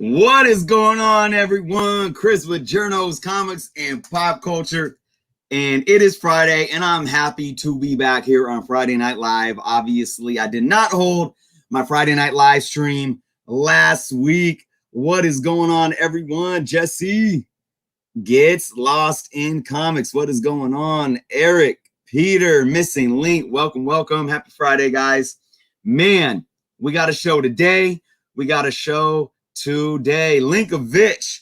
What is going on, everyone? Chris with Journos, Comics, and Pop Culture. And it is Friday, and I'm happy to be back here on Friday Night Live. Obviously, I did not hold my Friday Night Live stream last week. What is going on, everyone? Jesse gets lost in comics. What is going on? Eric, Peter, Missing Link. Welcome, welcome. Happy Friday, guys. Man, we got a show today. Linkovich.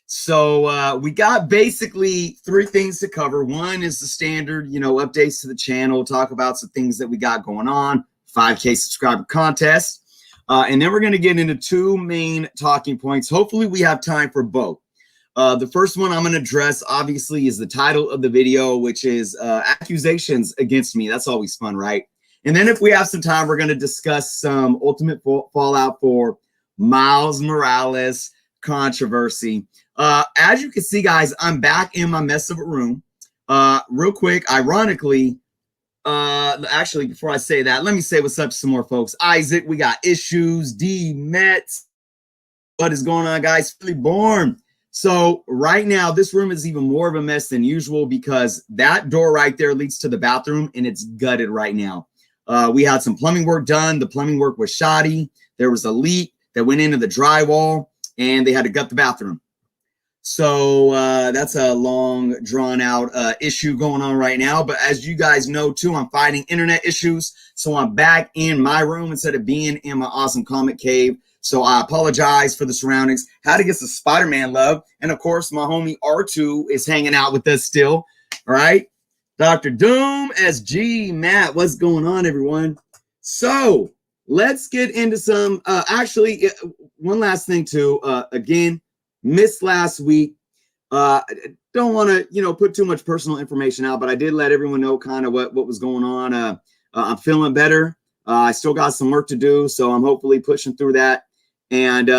So we got basically three things to cover. One is the standard, updates to the channel, talk about some things that we got going on, 5K subscriber contest. And then we're going to get into two main talking points. Hopefully we have time for both. The first one I'm going to address, obviously, is the title of the video, which is accusations against me. That's always fun, right? And then if we have some time, we're going to discuss some ultimate fallout for Miles Morales controversy. As you can see, guys, I'm back in my mess of a room. Real quick, ironically, actually, before I say that, let me say what's up to some more folks. Isaac, we got Issues, D, Mets. What is going on, guys? Fully Born. So right now, this room is even more of a mess than usual because that door right there leads to the bathroom, and it's gutted right now. We had some plumbing work done. The plumbing work was shoddy. There was a leak that went into the drywall, and they had to gut the bathroom. So that's a long, drawn-out issue going on right now. But as you guys know, too, I'm fighting internet issues. So I'm back in my room instead of being in my awesome comic cave. So I apologize for the surroundings. Had to get some Spider-Man love. And, of course, my homie R2 is hanging out with us still. All right? Dr. Doom, SG, Matt, what's going on, everyone? So let's get into some, actually, one last thing too. Again, missed last week. Don't want to, put too much personal information out, but I did let everyone know kind of what was going on. I'm feeling better. I still got some work to do, so I'm hopefully pushing through that. And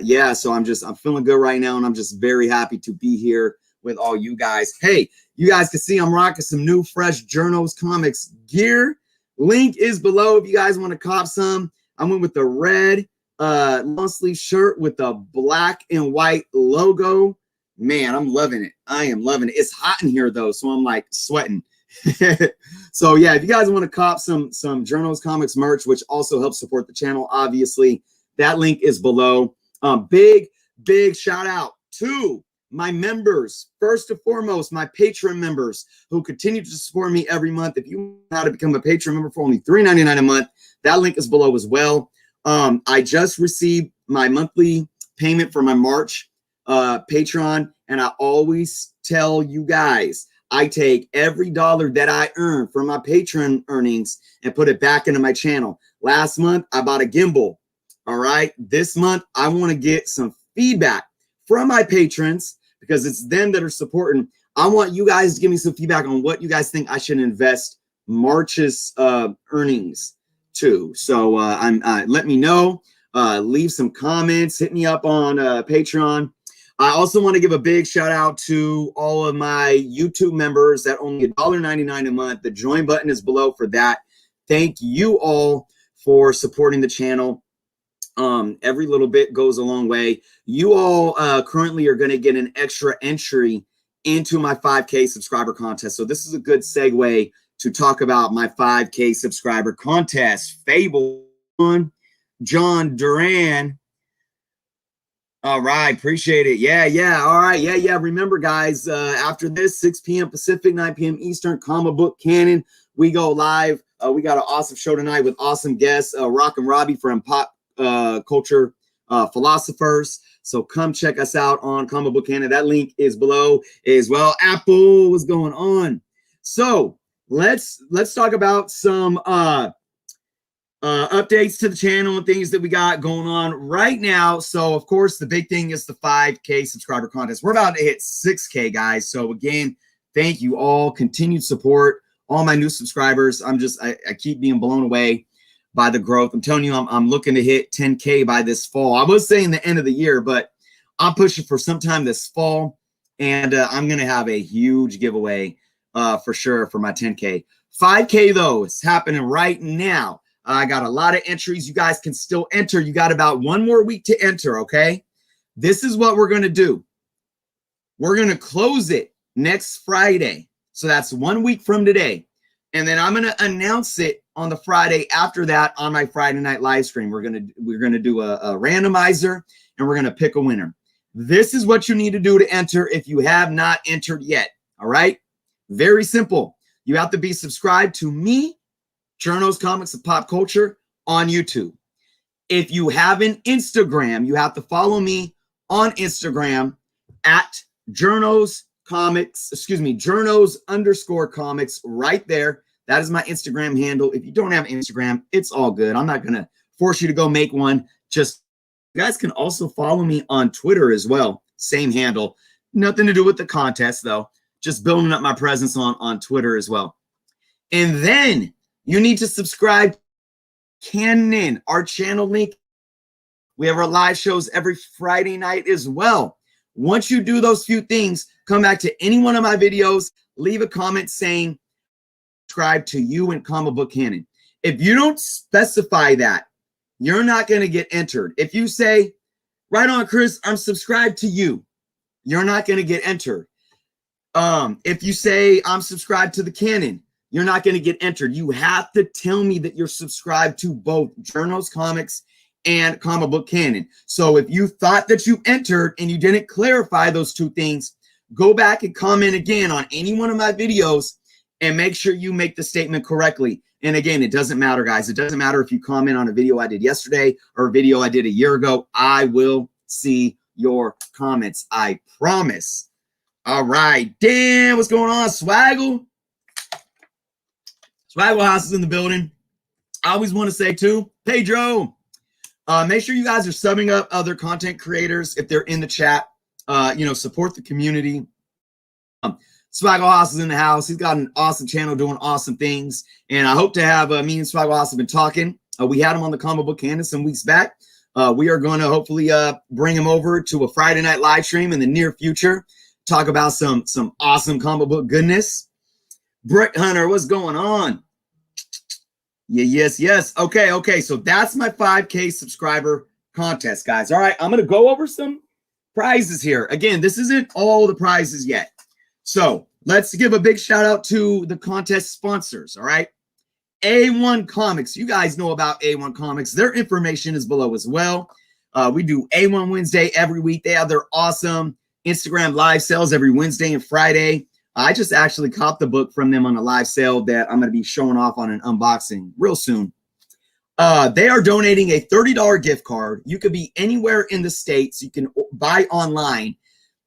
yeah, so I'm feeling good right now, and I'm just very happy to be here with all you guys. Hey, you guys can see I'm rocking some new, fresh Journos Comics gear. Link is below if you guys want to cop some. I went with the red long sleeve shirt with the black and white logo. Man, I'm loving it. I am loving it. It's hot in here though, so I'm like sweating. So yeah, if you guys want to cop some Journos Comics merch, which also helps support the channel, obviously, that link is below. Big shout out to my members, first and foremost, my Patreon members who continue to support me every month. If you know how to become a Patreon member for only $3.99 a month, that link is below as well. I just received my monthly payment for my March Patreon, and I always tell you guys, I take every dollar that I earn from my Patreon earnings and put it back into my channel. Last month, I bought a gimbal. All right. This month, I want to get some feedback from my patrons because it's them that are supporting. I want you guys to give me some feedback on what you guys think I should invest March's earnings to. So let me know. Leave some comments. Hit me up on Patreon. I also want to give a big shout out to all of my YouTube members that only $1.99 a month. The join button is below for that. Thank you all for supporting the channel. Every little bit goes a long way. You all currently are going to get an extra entry into my 5K subscriber contest. So this is a good segue to talk about my 5K subscriber contest. Fable one, John Duran. All right, appreciate it. Yeah. All right, yeah. Remember, guys, after this, 6 p.m. Pacific, 9 p.m. Eastern, Comic Book Canon, we go live. We got an awesome show tonight with awesome guests, Rock and Robbie from Pop Culture Philosophers. So come check us out on Comic Book Canon. That link is below as well. Apple, what's going on? So let's talk about some updates to the channel and things that we got going on right now. So of course the big thing is the 5K subscriber contest. We're about to hit 6K, guys. So again, thank you all, continued support, all my new subscribers. I keep being blown away by the growth. I'm telling you, I'm looking to hit 10K by this fall. I was saying the end of the year, but I'm pushing for sometime this fall, and I'm gonna have a huge giveaway for sure for my 10K. 5K though, it's happening right now. I got a lot of entries. You guys can still enter. You got about one more week to enter, okay? this is what we're going to do. We're going to close it next Friday. So that's 1 week from today. And then I'm going to announce it on the Friday after that on my Friday night live stream. We're going to do a randomizer, and we're going to pick a winner. This is what you need to do to enter if you have not entered yet. All right. Very simple. You have to be subscribed to me, Journos Comics of Pop Culture, on YouTube. If you have an Instagram, you have to follow me on Instagram at Journos _comics right there. That is my Instagram handle. If you don't have Instagram, it's all good. I'm not going to force you to go make one. Just, you guys can also follow me on Twitter as well. Same handle. Nothing to do with the contest, though. Just building up my presence on Twitter as well. And then you need to subscribe to Canon, our channel link. We have our live shows every Friday night as well. Once you do those few things, come back to any one of my videos, leave a comment saying, subscribe to you and Comic Book Canon. If you don't specify that, you're not going to get entered. If you say, right on, Chris, I'm subscribed to you, you're not going to get entered. If you say, I'm subscribed to the Canon, you're not going to get entered. You have to tell me that you're subscribed to both Journos Comics and Comic Book Canon. So if you thought that you entered and you didn't clarify those two things, go back and comment again on any one of my videos and make sure you make the statement correctly. And again, it doesn't matter, guys. It doesn't matter if you comment on a video I did yesterday or a video I did a year ago. I will see your comments. I promise. All right. Dan, what's going on? Swagglehaus is in the building. I always want to say, too, Pedro, make sure you guys are subbing up other content creators if they're in the chat. Support the community. Swagglehaus is in the house. He's got an awesome channel doing awesome things. And I hope to have me and Swagglehaus have been talking. We had him on the Comic Book Canon some weeks back. We are going to hopefully bring him over to a Friday night live stream in the near future. Talk about some awesome comic book goodness. Brick Hunter, what's going on? Yeah, yes. Okay. So that's my 5K subscriber contest, guys. All right, I'm going to go over some prizes here. Again, this isn't all the prizes yet. So let's give a big shout out to the contest sponsors. All right. A1 Comics. You guys know about A1 Comics. Their information is below as well. We do A1 Wednesday every week. They have their awesome Instagram live sales every Wednesday and Friday. I just actually copped the book from them on a live sale that I'm going to be showing off on an unboxing real soon. They are donating a $30 gift card. You could be anywhere in the States. You can buy online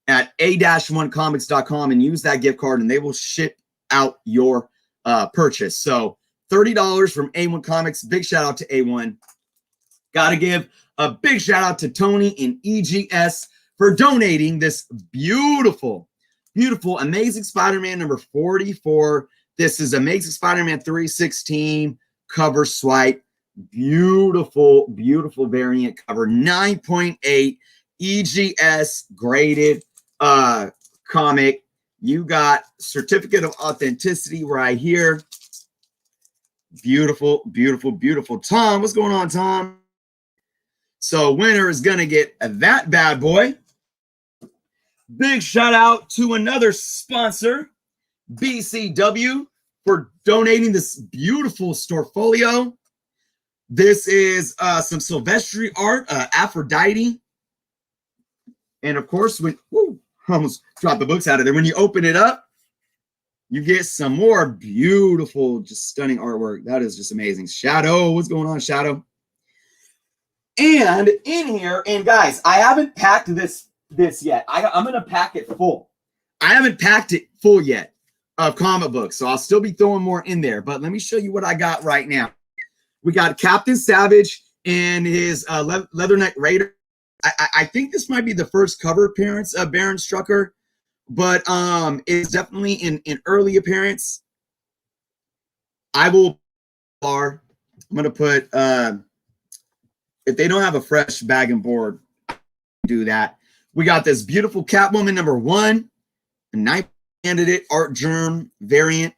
at a-1comics.com and use that gift card, and they will ship out your purchase. So $30 from A1 Comics. Big shout out to A1. Got to give a big shout out to Tony and EGS for donating this beautiful Amazing Spider-Man number 44. This is Amazing Spider-Man 316 cover swipe. Beautiful variant cover. 9.8 EGS graded comic. You got certificate of authenticity right here. Beautiful. Tom, what's going on, Tom? So winner is going to get that bad boy. Big shout out to another sponsor, BCW, for donating this beautiful Storefolio. This is some Silvestri art, Aphrodite. And of course, when almost dropped the books out of there. When you open it up, you get some more beautiful, just stunning artwork. That is just amazing. Shadow, what's going on, Shadow? And in here, and guys, I haven't packed this yet. I'm going to pack it full. I haven't packed it full yet of comic books, so I'll still be throwing more in there. But let me show you what I got right now. We got Captain Savage and his Leatherneck Raider. I think this might be the first cover appearance of Baron Strucker, but it's definitely in early appearance. I'm going to put, if they don't have a fresh bag and board, do that. We got this beautiful Catwoman number 1, a 9th candidate art germ variant.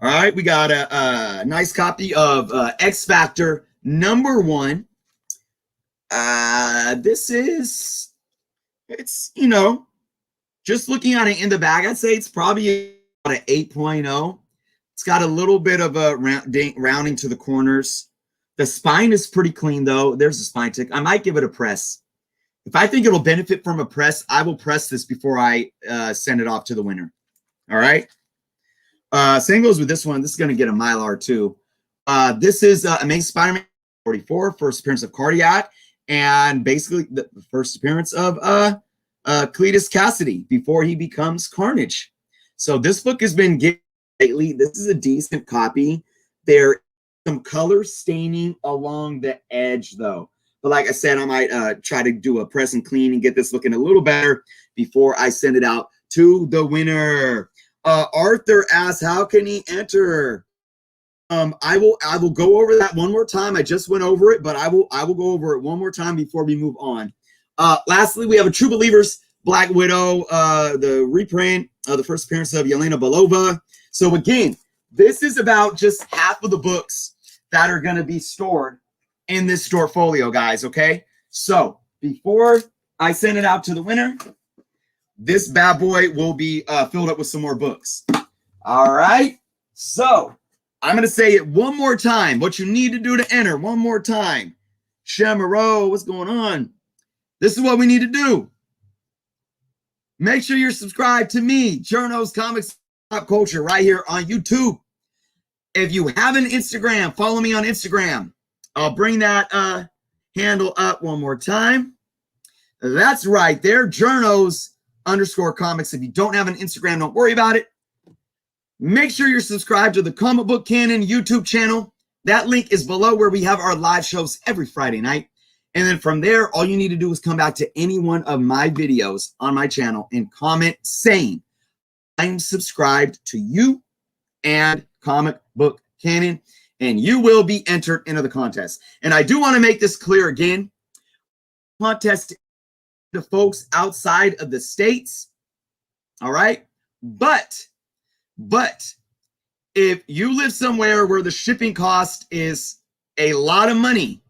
All right, we got a nice copy of X Factor number 1. This is, it's, you know, just looking at it in the bag, I'd say it's probably about an 8.0. It's got a little bit of a rounding to the corners. The spine is pretty clean, though. There's a spine tick. I might give it a press. If I think it'll benefit from a press, I will press this before I send it off to the winner. All right. Same goes with this one. This is going to get a Mylar, too. This is Amazing Spider-Man 44, first appearance of Cardiac, and basically the first appearance of Cletus Cassidy before he becomes Carnage. So this book has been getting lately. This is a decent copy. There is some color staining along the edge, though. But like I said, I might try to do a press and clean and get this looking a little better before I send it out to the winner. Arthur asks, how can he enter? I will go over that one more time. I just went over it, but I will go over it one more time before we move on. Lastly, we have a True Believers Black Widow, the reprint of the first appearance of Yelena Belova. So again, this is about just half of the books that are going to be stored in this storefolio, guys. Okay, so before I send it out to the winner, this bad boy will be filled up with some more books. All right, so I'm going to say it one more time. What you need to do to enter, one more time. Shamaro, what's going on? This is what we need to do. Make sure you're subscribed to me, Journos Comics Pop Culture, right here on YouTube. If you have an Instagram, follow me on Instagram. I'll bring that handle up one more time. That's right there, Journos_Comics. If you don't have an Instagram, don't worry about it. Make sure you're subscribed to the Comic Book Canon YouTube channel. That link is below, where we have our live shows every Friday night. And then from there, all you need to do is come back to any one of my videos on my channel and comment saying, I'm subscribed to you and Comic Book Canon, and you will be entered into the contest. And I do want to make this clear again. Contest to folks outside of the States. All right. But if you live somewhere where the shipping cost is a lot of money,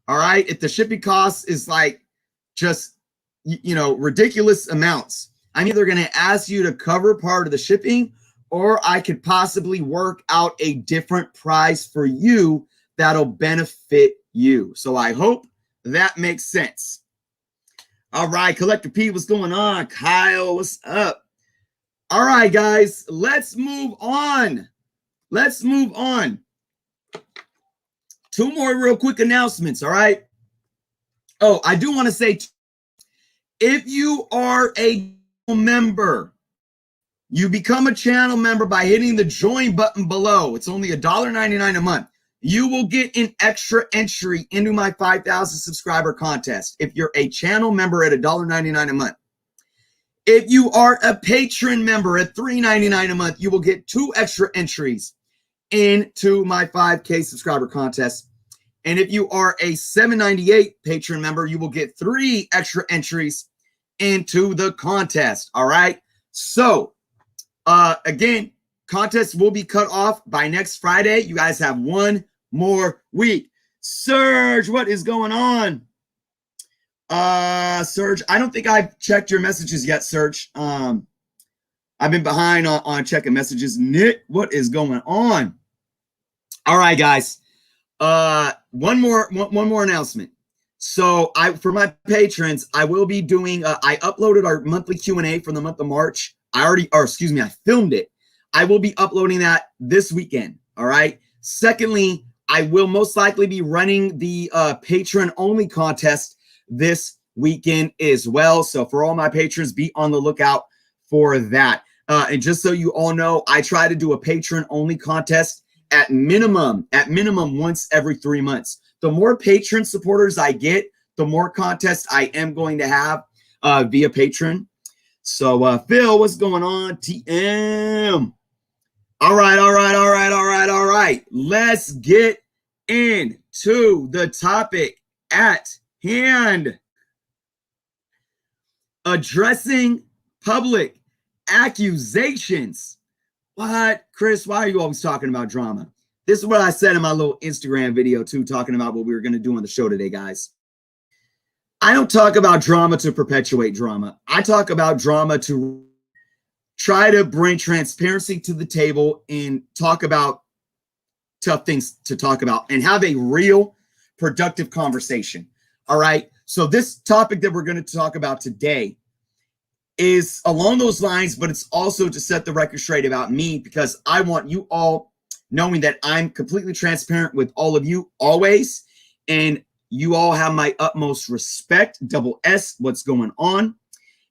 all right, if the shipping cost is like just, you know, ridiculous amounts, I'm either going to ask you to cover part of the shipping, or I could possibly work out a different price for you that'll benefit you. So I hope that makes sense. All right, Collector P, what's going on? Kyle, what's up? All right, guys, let's move on. Let's move on. Two more real quick announcements, all right? Oh, I do want to say, if you are a member, you become a channel member by hitting the join button below. It's only $1.99 a month. You will get an extra entry into my 5,000 subscriber contest if you're a channel member at $1.99 a month. If you are a patron member at $3.99 a month, you will get 2 extra entries into my 5K subscriber contest. And if you are a $7.98 patron member, you will get 3 extra entries into the contest. All right. So again, contest will be cut off by next Friday. You guys have one more week. Serge, what is going on? Serge, I don't think I've checked your messages yet, Serge. I've been behind on checking messages. Nick, what is going on? All right, guys. One more announcement. So for my patrons, I will be doing, I uploaded our monthly Q&A for the month of March. I filmed it. I will be uploading that this weekend. All right. Secondly, I will most likely be running the patron only contest this weekend as well. So for all my patrons, be on the lookout for that. And just so you all know, I try to do a patron only contest at minimum once every 3 months. The more patron supporters I get, the more contests I am going to have via patron. So Phil, what's going on? TM. All right. Let's get into the topic at hand. Addressing public accusations. What? Chris, why are you always talking about drama? This is what I said in my little Instagram video too, talking about what we were going to do on the show today, guys. I don't talk about drama to perpetuate drama. I talk about drama to try to bring transparency to the table and talk about tough things to talk about and have a real productive conversation. All right. So this topic that we're going to talk about today is along those lines, but it's also to set the record straight about me, because I want you all knowing that I'm completely transparent with all of you always. And you all have my utmost respect, double S, what's going on.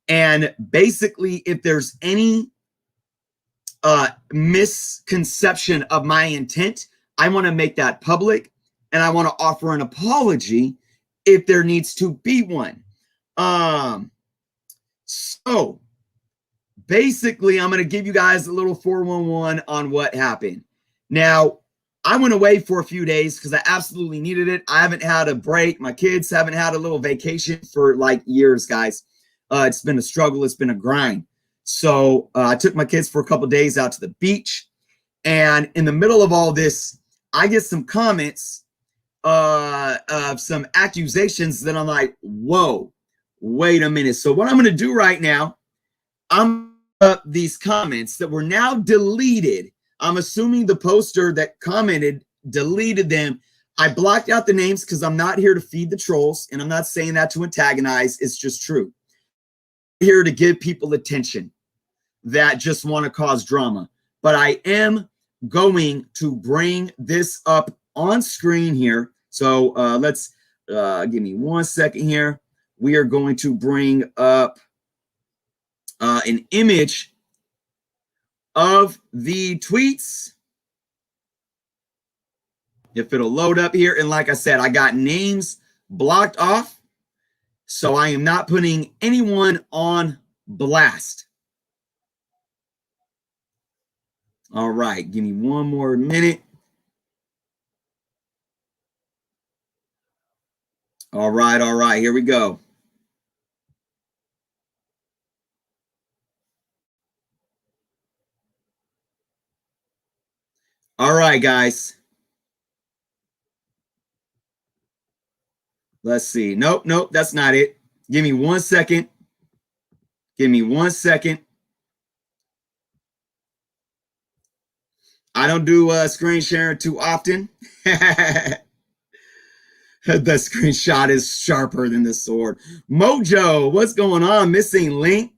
And basically, if there's any misconception of my intent, I want to make that public, and I want to offer an apology if there needs to be one. So basically, I'm going to give you guys a little 411 on what happened. Now, I went away for a few days because I absolutely needed it. I haven't had a break. My kids haven't had a little vacation for like years, guys. It's been a struggle. It's been a grind. So I took my kids for a couple of days out to the beach. And in the middle of all this, I get some comments of some accusations that I'm like, whoa, wait a minute. So what I'm going to do right now, I'm these comments that were now deleted. I'm assuming the poster that commented deleted them. I blocked out the names because I'm not here to feed the trolls, and I'm not saying that to antagonize. It's just true. I'm here to give people attention that just want to cause drama. But I am going to bring this up on screen here. So let's give me 1 second here. We are going to bring up an image of the tweets, if it'll load up here. And like I said, I got names blocked off, so I am not putting anyone on blast. All right, give me one more minute. All right, here we go. All right, guys. Let's see. Nope, that's not it. Give me 1 second. Give me 1 second. I don't do screen sharing too often. The screenshot is sharper than the sword. Mojo, what's going on? Missing link.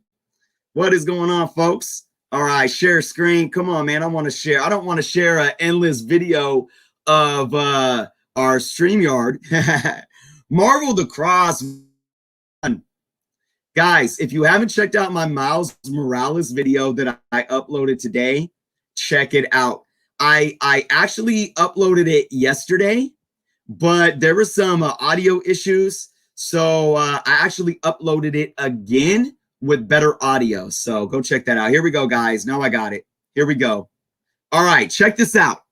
What is going on, folks? All right, share screen. Come on, man. I want to share. I don't want to share an endless video of our StreamYard. Marvel the Cross. Guys, if you haven't checked out my Miles Morales video that I uploaded today, check it out. I actually uploaded it yesterday, but there were some audio issues. So I actually uploaded it again with better audio. So go check that out. Here we go, guys. Now I got it. Here we go. All right, check this out.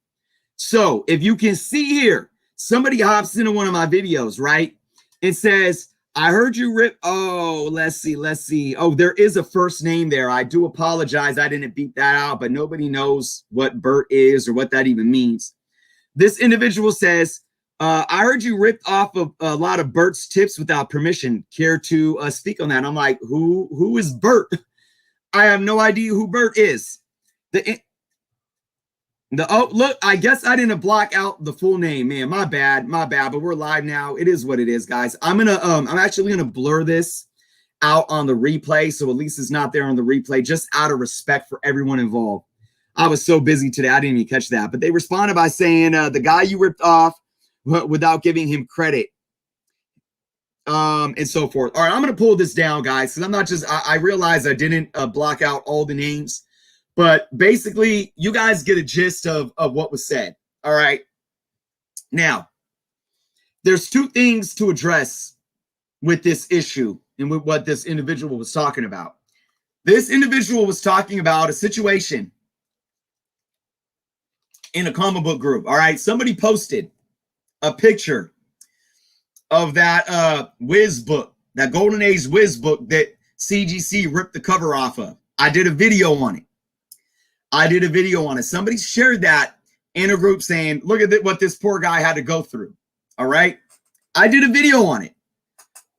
So if you can see here, somebody hops into one of my videos, right? It says, I heard you rip. Oh, let's see. Oh, there is a first name there. I do apologize. I didn't beat that out, but nobody knows what Bert is or what that even means. This individual says, I heard you ripped off of a lot of Bert's tips without permission. Care to speak on that? I'm like, who is Bert? I have no idea who Bert is. Oh, look, I guess I didn't block out the full name, man. My bad. But we're live now. It is what it is, guys. I'm actually gonna blur this out on the replay, so at least it's not there on the replay, just out of respect for everyone involved. I was so busy today, I didn't even catch that. But they responded by saying the guy you ripped off without giving him credit, and so forth. All right, I'm gonna pull this down, guys, because I'm not just. I realized I didn't block out all the names. But basically, you guys get a gist of what was said. All right. Now, there's two things to address with this issue and with what this individual was talking about. This individual was talking about a situation in a comic book group. All right. Somebody posted a picture of that Wiz book, that Golden Age Wiz book that CGC ripped the cover off of. I did a video on it. Somebody shared that in a group saying, look at what this poor guy had to go through. All right. I did a video on it.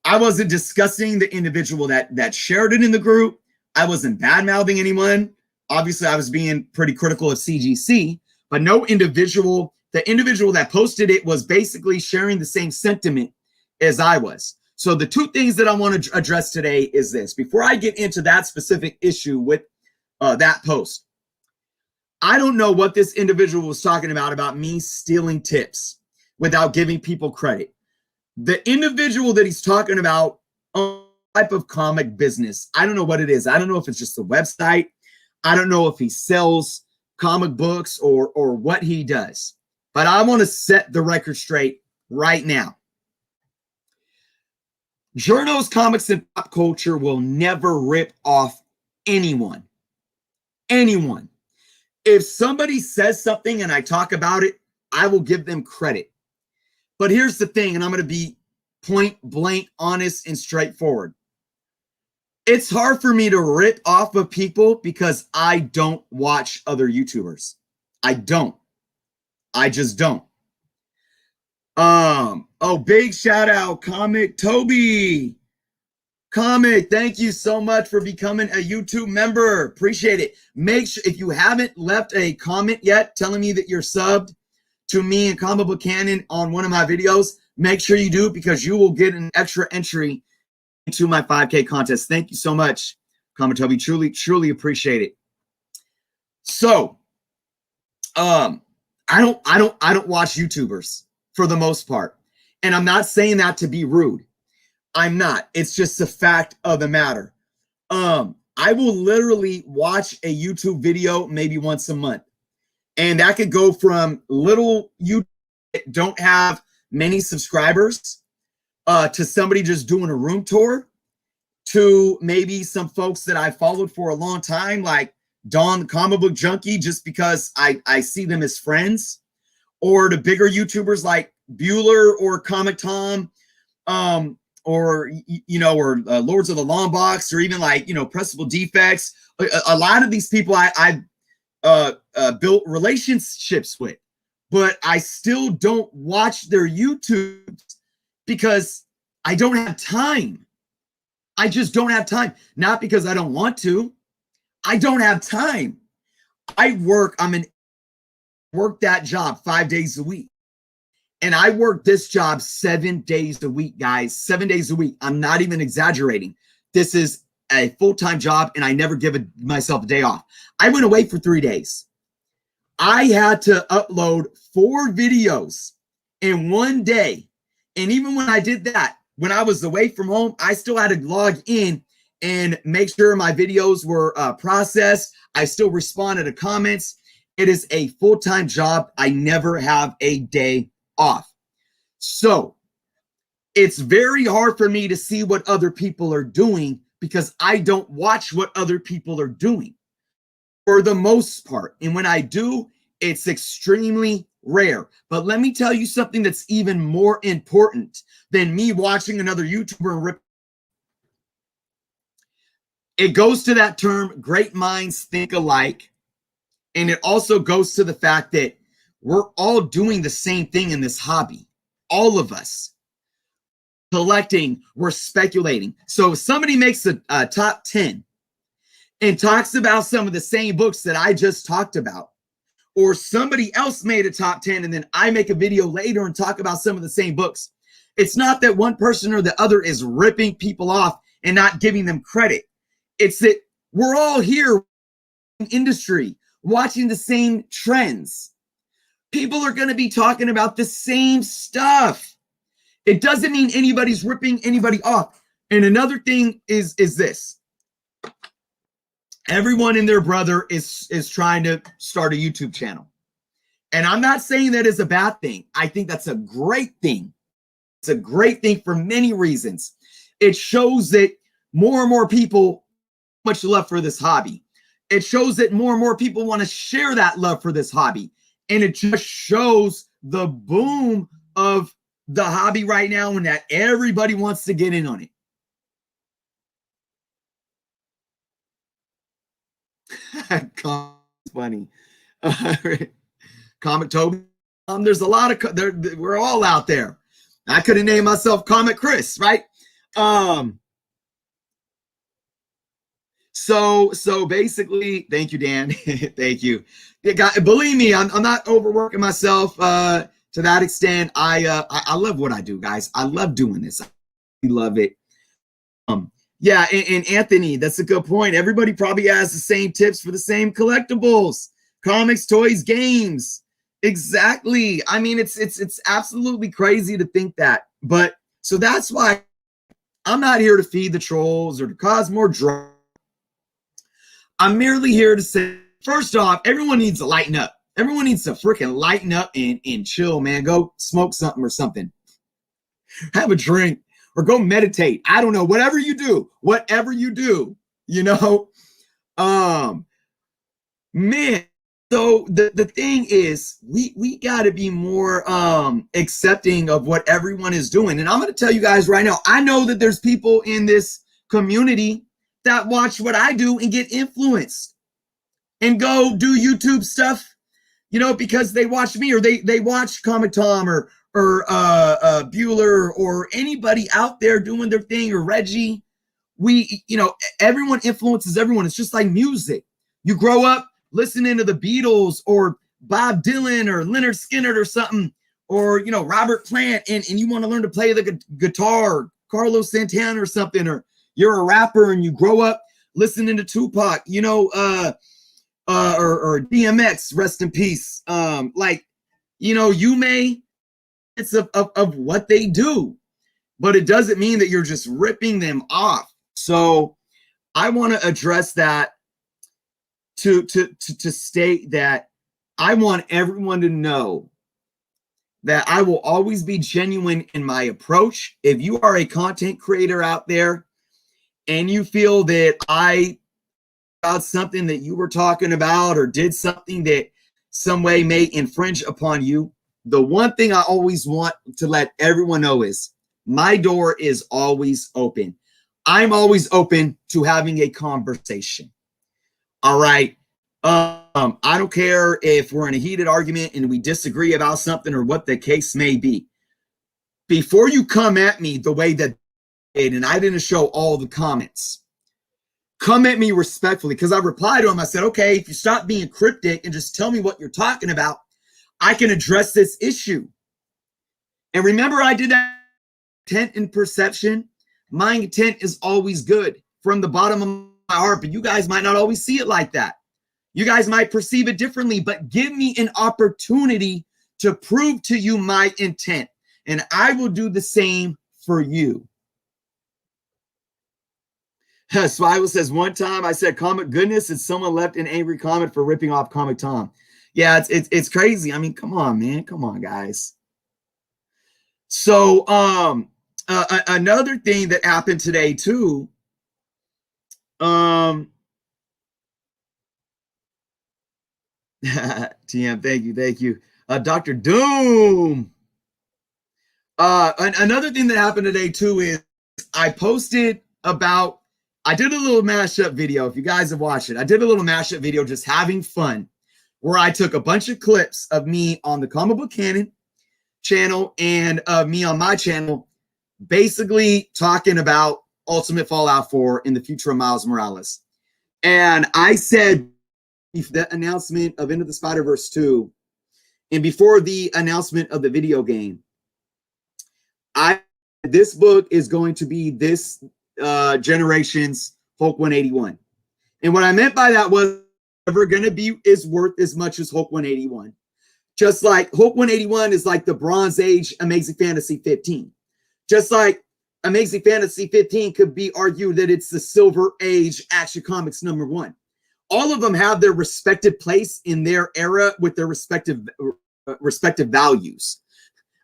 I wasn't discussing the individual that shared it in the group. I wasn't bad-mouthing anyone. Obviously, I was being pretty critical of CGC, but no individual, the individual that posted it was basically sharing the same sentiment as I was. So the two things that I want to address today is this. Before I get into that specific issue with that post, I don't know what this individual was talking about me stealing tips without giving people credit. The individual that he's talking about, type of comic business, I don't know what it is. I don't know if it's just a website. I don't know if he sells comic books or what he does. But I want to set the record straight right now. Journos, comics, and pop culture will never rip off anyone. Anyone. If somebody says something and I talk about it, I will give them credit. But here's the thing, and I'm going to be point blank, honest, and straightforward. It's hard for me to rip off of people because I don't watch other YouTubers. I don't. I just don't. Oh, big shout out, Comic Toby. Comic, thank you so much for becoming a YouTube member. Appreciate it. Make sure, if you haven't left a comment yet telling me that you're subbed to me and Comic Book Canon on one of my videos, make sure you do, because you will get an extra entry into my 5K contest. Thank you so much, Comic Toby. Truly appreciate it. So, I don't watch YouTubers for the most part. And I'm not saying that to be rude. I'm not. It's just the fact of the matter. I will literally watch a YouTube video maybe once a month. And that could go from little YouTube that don't have many subscribers to somebody just doing a room tour, to maybe some folks that I followed for a long time, like Don the Comic Book Junkie, just because I see them as friends, or to bigger YouTubers like Bueller or Comic Tom, or Lords of the Long Box, or even like, Pressable Defects. A lot of these people I built relationships with, but I still don't watch their YouTubes because I don't have time. I just don't have time. Not because I don't want to. I don't have time. I work that job 5 days a week. And I work this job 7 days a week, guys. 7 days a week. I'm not even exaggerating. This is a full-time job, and I never give myself a day off. I went away for 3 days. I had to upload 4 videos in 1 day. And even when I did that, when I was away from home, I still had to log in and make sure my videos were processed. I still responded to comments. It is a full-time job. I never have a day off. So it's very hard for me to see what other people are doing because I don't watch what other people are doing for the most part. And when I do, it's extremely rare. But let me tell you something that's even more important than me watching another YouTuber and rip. It goes to that term, great minds think alike. And it also goes to the fact that we're all doing the same thing in this hobby. All of us. Collecting, we're speculating. So if somebody makes a top 10 and talks about some of the same books that I just talked about, or somebody else made a top 10 and then I make a video later and talk about some of the same books, it's not that one person or the other is ripping people off and not giving them credit. It's that we're all here in industry watching the same trends. People are going to be talking about the same stuff. It doesn't mean anybody's ripping anybody off. And another thing is this. Everyone and their brother is trying to start a YouTube channel. And I'm not saying that is a bad thing. I think that's a great thing. It's a great thing for many reasons. It shows that more and more people have much love for this hobby. It shows that more and more people want to share that love for this hobby. And it just shows the boom of the hobby right now and that everybody wants to get in on it. Funny. Comic Toby. There's a lot of, we're all out there. I could have named myself Comic Chris, right? So basically, thank you, Dan. Thank you. Believe me, I'm not overworking myself to that extent. I love what I do, guys. I love doing this. I love it. Yeah, and Anthony, that's a good point. Everybody probably has the same tips for the same collectibles, comics, toys, games. Exactly. I mean, it's absolutely crazy to think that. But so that's why I'm not here to feed the trolls or to cause more drama. I'm merely here to say, first off, everyone needs to lighten up. Everyone needs to freaking lighten up and chill, man. Go smoke something or something. Have a drink or go meditate. I don't know. Whatever you do, you know. Man. So the thing is, we got to be more accepting of what everyone is doing. And I'm going to tell you guys right now, I know that there's people in this community that watch what I do and get influenced and go do YouTube stuff, you know, because they watch me or they watch Comic Tom or Bueller or anybody out there doing their thing, or Reggie. You know, everyone influences everyone. It's just like music. You grow up listening to the Beatles or Bob Dylan or Leonard Skinner or something, or, you know, Robert Plant, and you want to learn to play the guitar, Carlos Santana or something, or you're a rapper and you grow up listening to Tupac, you know, or DMX, rest in peace. Like, you know, you may, it's of what they do, but it doesn't mean that you're just ripping them off. So I want to address that to state that I want everyone to know that I will always be genuine in my approach. If you are a content creator out there and you feel that I about something that you were talking about or did something that some way may infringe upon you, the one thing I always want to let everyone know is my door is always open. I'm always open to having a conversation. All right. I don't care if we're in a heated argument and we disagree about something or what the case may be. Before you come at me the way that and I didn't show all the comments, come at me respectfully, because I replied to him. I said, okay, if you stop being cryptic and just tell me what you're talking about, I can address this issue. And remember, I did that intent and perception. My intent is always good from the bottom of my heart, but you guys might not always see it like that. You guys might perceive it differently, but give me an opportunity to prove to you my intent, and I will do the same for you. Swagglehaus says, one time I said comic goodness and someone left an angry comment for ripping off Comic Tom. Yeah, it's crazy. I mean, come on, man. Come on, guys. So another thing that happened today too, TM, thank you. Dr. Doom. Another thing that happened today too is I posted about, I did a little mashup video. If you guys have watched it, I did a little mashup video just having fun, where I took a bunch of clips of me on the Comic Book Canon channel and me on my channel, basically talking about Ultimate Fallout 4 in the future of Miles Morales. And I said, if the announcement of Into the Spider-Verse 2 and before the announcement of the video game, this book is going to be this generation's Hulk 181. And what I meant by that was never going to be is worth as much as Hulk 181. Just like Hulk 181 is like the Bronze Age Amazing Fantasy 15. Just like Amazing Fantasy 15 could be argued that it's the Silver Age Action Comics #1. All of them have their respective place in their era with their respective values.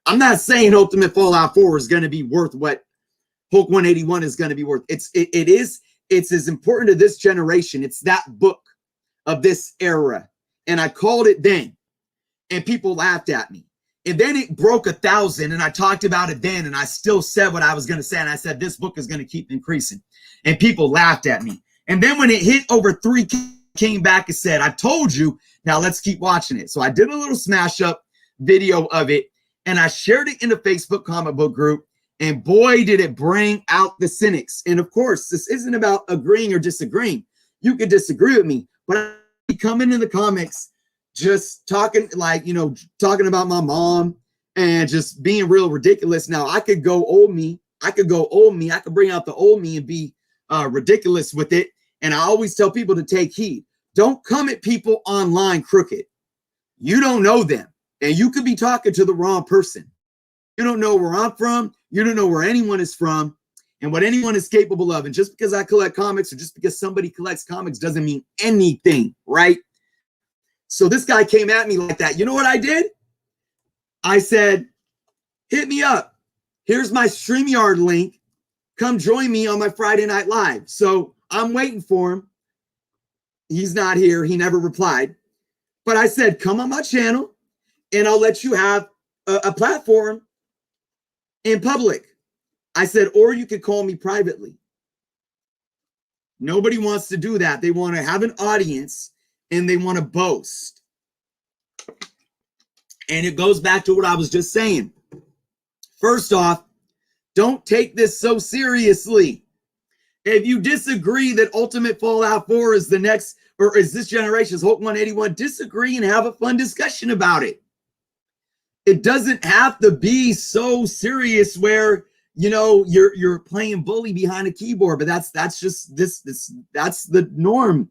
I'm not saying Ultimate Fallout 4 is going to be worth what Hulk 181 is going to be worth. It's as important to this generation. It's that book of this era. And I called it then, and people laughed at me. And then it broke 1,000, and I talked about it then, and I still said what I was going to say. And I said, this book is going to keep increasing. And people laughed at me. And then when it hit over 3K, came back and said, I told you, now let's keep watching it. So I did a little smash up video of it, and I shared it in the Facebook comic book group. And boy, did it bring out the cynics. And of course, this isn't about agreeing or disagreeing. You could disagree with me, but I come into the comics just talking like, you know, talking about my mom and just being real ridiculous. Now, I could go old me. I could bring out the old me and be ridiculous with it. And I always tell people to take heed. Don't come at people online crooked. You don't know them. And you could be talking to the wrong person. You don't know where I'm from. You don't know where anyone is from and what anyone is capable of. And just because I collect comics or just because somebody collects comics doesn't mean anything, right? So this guy came at me like that. You know what I did? I said, hit me up. Here's my StreamYard link. Come join me on my Friday Night Live. So I'm waiting for him. He's not here. He never replied. But I said, come on my channel and I'll let you have a platform in public. I said, or you could call me privately. Nobody wants to do that. They want to have an audience and they want to boast. And it goes back to what I was just saying. First off, don't take this so seriously. If you disagree that Ultimate Fallout 4 is the next, or is this generation's Hulk 181, disagree and have a fun discussion about it. It doesn't have to be so serious where, you know, you're playing bully behind a keyboard, but that's just that's the norm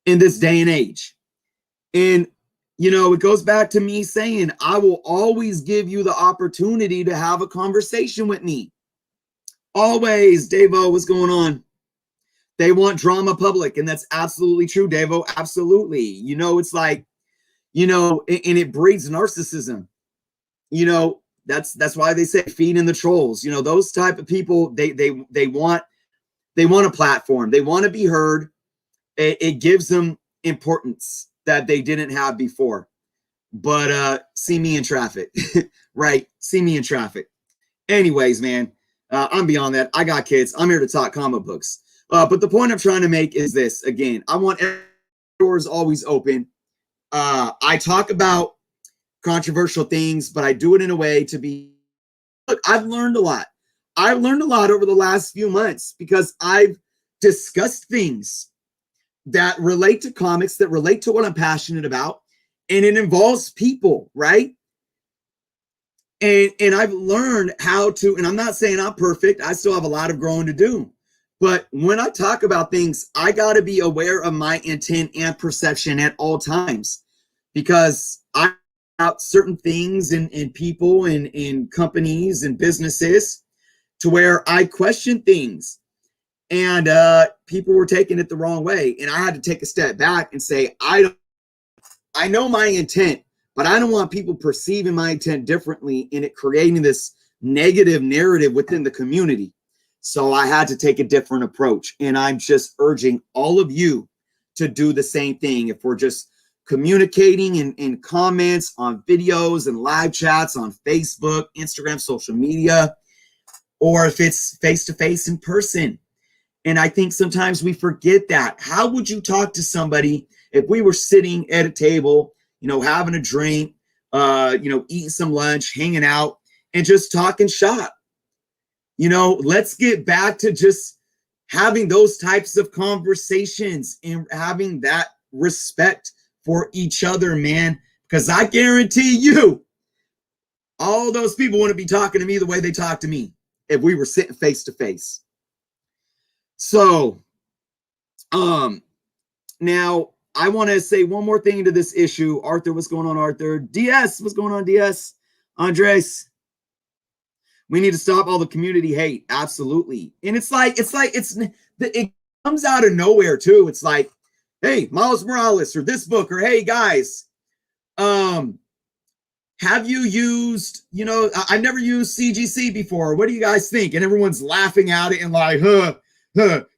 in this day and age. And you know, it goes back to me saying, I will always give you the opportunity to have a conversation with me. Always. Davo, what's going on? They want drama public, and that's absolutely true, Davo. Absolutely. You know, it's like, you know, and it breeds narcissism. You know, that's why they say feeding the trolls. You know, those type of people, they want a platform. They want to be heard. It gives them importance that they didn't have before. But see me in traffic. Right? See me in traffic. Anyways, man, I'm beyond that. I got kids. I'm here to talk comic books. But the point I'm trying to make is this. Again, I want doors always open. I talk about controversial things, but I do it in a way to be, look, I've learned a lot. I've learned a lot over the last few months because I've discussed things that relate to comics, that relate to what I'm passionate about, and it involves people, right? And I've learned how to, and I'm not saying I'm perfect. I still have a lot of growing to do. But when I talk about things, I got to be aware of my intent and perception at all times, because I about certain things in people and in companies and businesses to where I question things. And people were taking it the wrong way. And I had to take a step back and say, I know my intent, but I don't want people perceiving my intent differently and it creating this negative narrative within the community. So I had to take a different approach. And I'm just urging all of you to do the same thing. If we're just communicating in comments on videos and live chats on Facebook, Instagram, social media, or if it's face-to-face in person. And I think sometimes we forget that. How would you talk to somebody if we were sitting at a table, you know, having a drink, you know, eating some lunch, hanging out, and just talking shop? You know, let's get back to just having those types of conversations and having that respect for each other, man. Because I guarantee you, all those people wouldn't be talking to me the way they talk to me if we were sitting face to face. So, now I want to say one more thing to this issue. Arthur, what's going on, Arthur? DS, what's going on, DS? Andres, we need to stop all the community hate. Absolutely. And it comes out of nowhere too. It's like, hey, Miles Morales, or this book, or hey guys, have you used, you know, I've never used CGC before. What do you guys think? And everyone's laughing at it and like,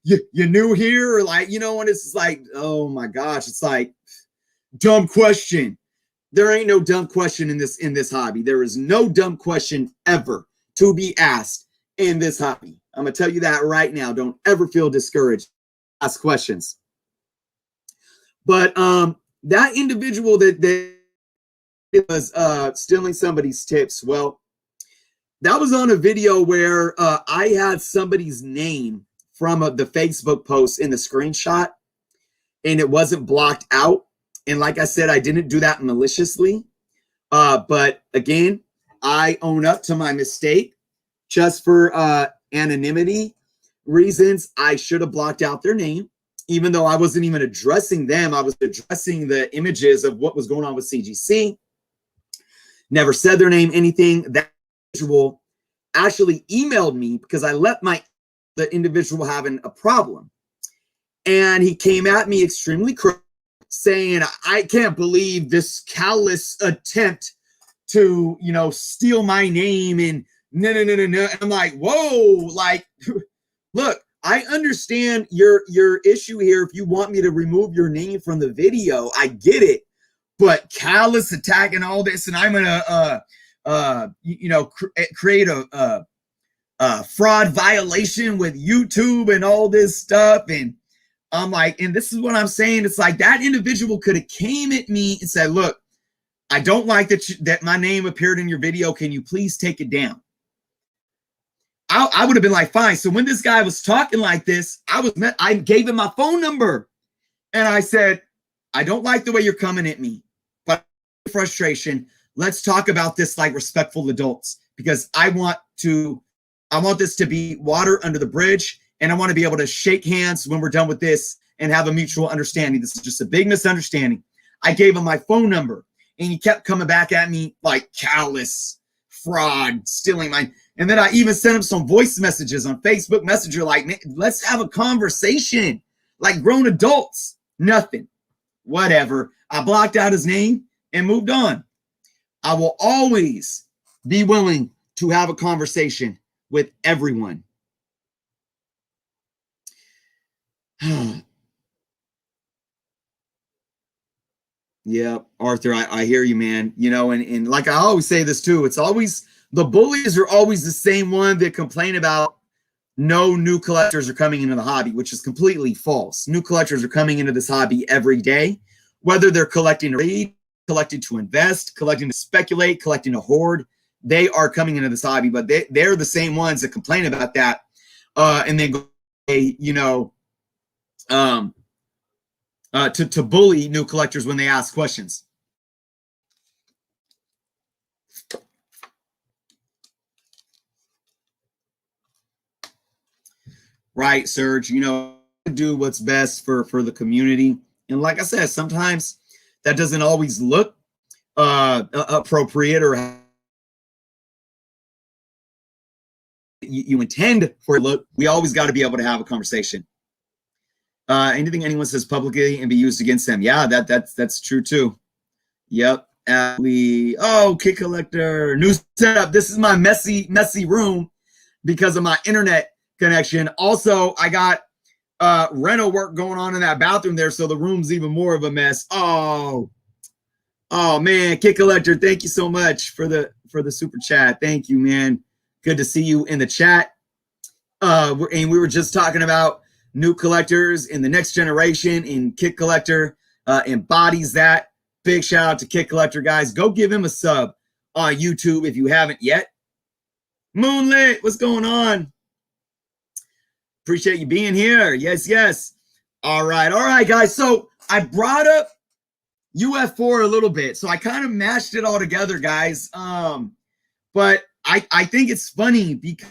you new here? Or like, you know, and it's like, oh my gosh, it's like, dumb question. There ain't no dumb question in this hobby. There is no dumb question ever to be asked in this hobby. I'm gonna tell you that right now. Don't ever feel discouraged. Ask questions. But that individual that was stealing somebody's tips, well, that was on a video where I had somebody's name from the Facebook post in the screenshot, and it wasn't blocked out. And like I said, I didn't do that maliciously. But again, I own up to my mistake. Just for anonymity reasons, I should have blocked out their name, even though I wasn't even addressing them. I was addressing the images of what was going on with CGC. Never said their name, anything. That individual actually emailed me because I let the individual having a problem. And he came at me extremely critical, saying, I can't believe this callous attempt to, steal my name, and no. And I'm like, whoa, like, look, I understand your issue here. If you want me to remove your name from the video, I get it. But callous attack and all this, and I'm gonna create a fraud violation with YouTube and all this stuff. And I'm like, and this is what I'm saying. It's like that individual could have came at me and said, look, I don't like that my name appeared in your video. Can you please take it down? I would have been like, fine. So when this guy was talking like this, I gave him my phone number, and I said, I don't like the way you're coming at me, but frustration. Let's talk about this like respectful adults, because I want this to be water under the bridge, and I want to be able to shake hands when we're done with this and have a mutual understanding. This is just a big misunderstanding. I gave him my phone number, and he kept coming back at me like callous, fraud, stealing mine. And then I even sent him some voice messages on Facebook Messenger, like, man, let's have a conversation like grown adults. Nothing. Whatever. I blocked out his name and moved on. I will always be willing to have a conversation with everyone. Yeah, Arthur, I hear you, man. And like I always say this too, it's always, the bullies are always the same one that complain about no new collectors are coming into the hobby, which is completely false. New collectors are coming into this hobby every day, whether they're collecting to read, collecting to invest, collecting to speculate, collecting to hoard. They are coming into this hobby, but they're the same ones that complain about that. And then go, to bully new collectors when they ask questions. Right, Serge, do what's best for the community. And like I said, sometimes that doesn't always look appropriate or you intend for it to look. We always got to be able to have a conversation. Anything anyone says publicly and be used against them. Yeah, that's true too. Yep. Kit Collector, new setup. This is my messy room because of my internet connection. Also, I got rental work going on in that bathroom there, so the room's even more of a mess. Oh man, Kit Collector, thank you so much for the super chat. Thank you, man. Good to see you in the chat. And we were just talking about new collectors in the next generation, and Kit Collector embodies that. Big shout out to Kit Collector, guys. Go give him a sub on YouTube if you haven't yet. Moonlit, what's going on? Appreciate you being here. Yes. All right, guys. So I brought up UF4 a little bit. So I kind of mashed it all together, guys. But I think it's funny because,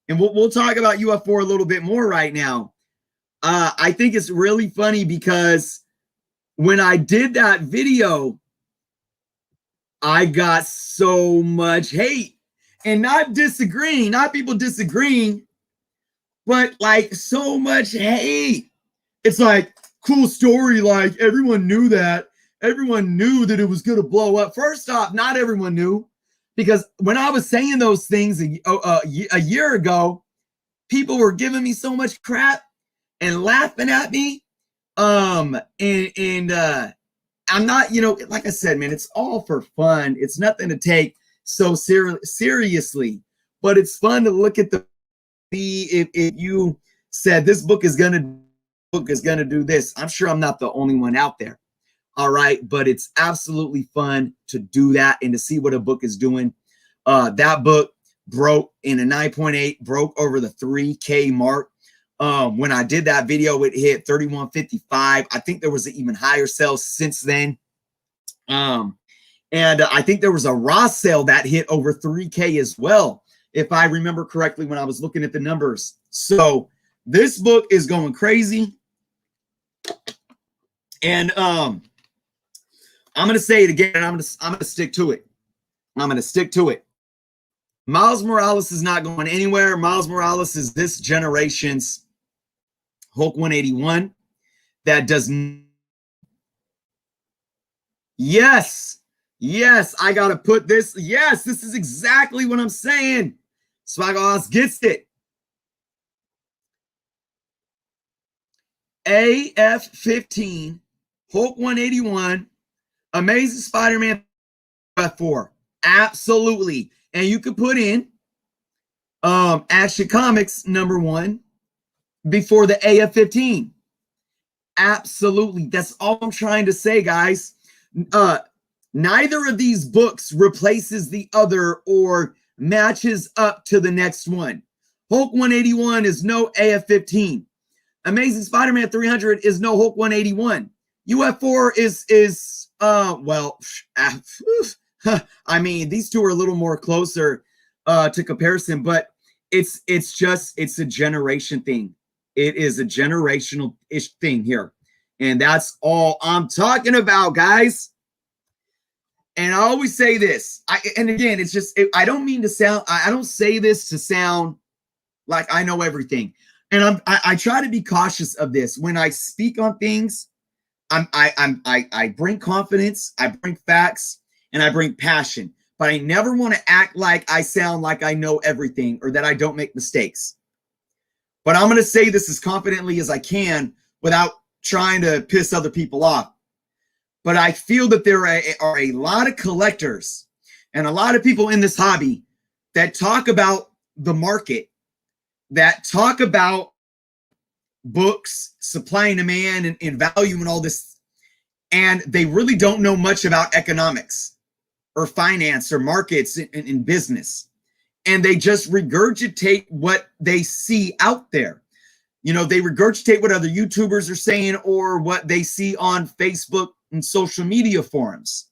and we'll talk about UF4 a little bit more right now. I think it's really funny because when I did that video, I got so much hate, and not people disagreeing, but like so much hate. It's like, cool story. Like everyone knew that. Everyone knew that it was going to blow up. First off, not everyone knew, because when I was saying those things a year ago, people were giving me so much crap and laughing at me. I'm not, like I said, man, it's all for fun. It's nothing to take so seriously, but it's fun to look at if you said this book is gonna do this. I'm sure I'm not the only one out there. All right, but it's absolutely fun to do that and to see what a book is doing. That book broke in a 9.8, broke over the 3K mark. When I did that video, it hit 31.55. I think there was an even higher sale since then. And I think there was a raw sale that hit over 3K as well, if I remember correctly when I was looking at the numbers. So this book is going crazy. And I'm going to say it again, and I'm going to stick to it. I'm going to stick to it. Miles Morales is not going anywhere. Miles Morales is this generation's Hulk 181 that does. Yes, I got to put this. Yes, this is exactly what I'm saying. Swagglehaus gets it. AF15, Hulk 181, Amazing Spider-Man UF4. Absolutely. And you could put in Action Comics #1 before the AF15. Absolutely. That's all I'm trying to say, guys. Neither of these books replaces the other or matches up to the next one. Hulk 181 is no AF15. Amazing Spider-Man 300 is no Hulk 181. UF4 is well, I mean, these two are a little more closer to comparison, but it's a generation thing. It is a generational-ish thing here. And that's all I'm talking about, guys. And I always say this. And again, it's just, I don't mean to sound, I don't say this to sound like I know everything. And I try to be cautious of this. When I speak on things, I bring confidence, I bring facts, and I bring passion. But I never want to act like I sound like I know everything or that I don't make mistakes. But I'm going to say this as confidently as I can without trying to piss other people off. But I feel that there are a lot of collectors and a lot of people in this hobby that talk about the market, that talk about books, supply and demand, and value and all this. And they really don't know much about economics or finance or markets in business. And they just regurgitate what they see out there. You know, they regurgitate what other YouTubers are saying or what they see on Facebook and social media forums.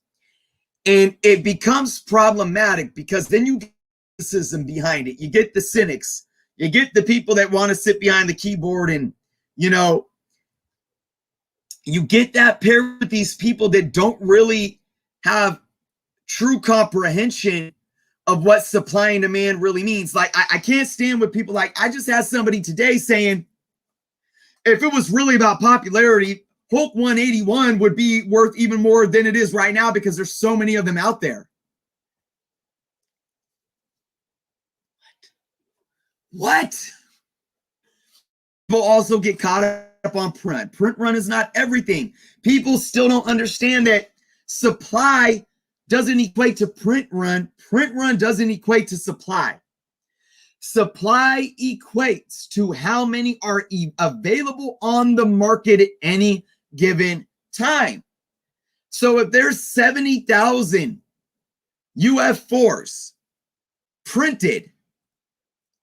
And it becomes problematic because then you get criticism behind it. You get the cynics. You get the people that want to sit behind the keyboard and, you know, you get that paired with these people that don't really have true comprehension of what supply and demand really means. Like, I can't stand with people like, I just had somebody today saying, if it was really about popularity, Hulk 181 would be worth even more than it is right now because there's so many of them out there. What? People also get caught up on print. Print run is not everything. People still don't understand that supply doesn't equate to print run. Print run doesn't equate to supply. Supply equates to how many are available on the market at any given time. So if there's 70,000 UF4s printed,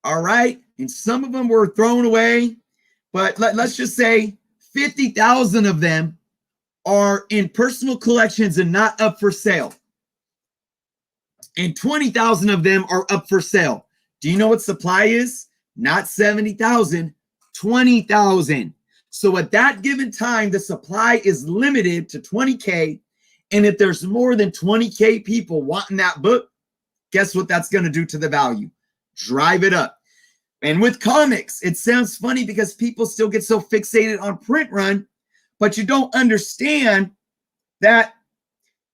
all right, and some of them were thrown away, but let's just say 50,000 of them are in personal collections and not up for sale. And 20,000 of them are up for sale. Do you know what supply is? Not 70,000, 20,000. So at that given time, the supply is limited to 20K. And if there's more than 20K people wanting that book, guess what that's going to do to the value? Drive it up. And with comics, it sounds funny because people still get so fixated on print run, but you don't understand that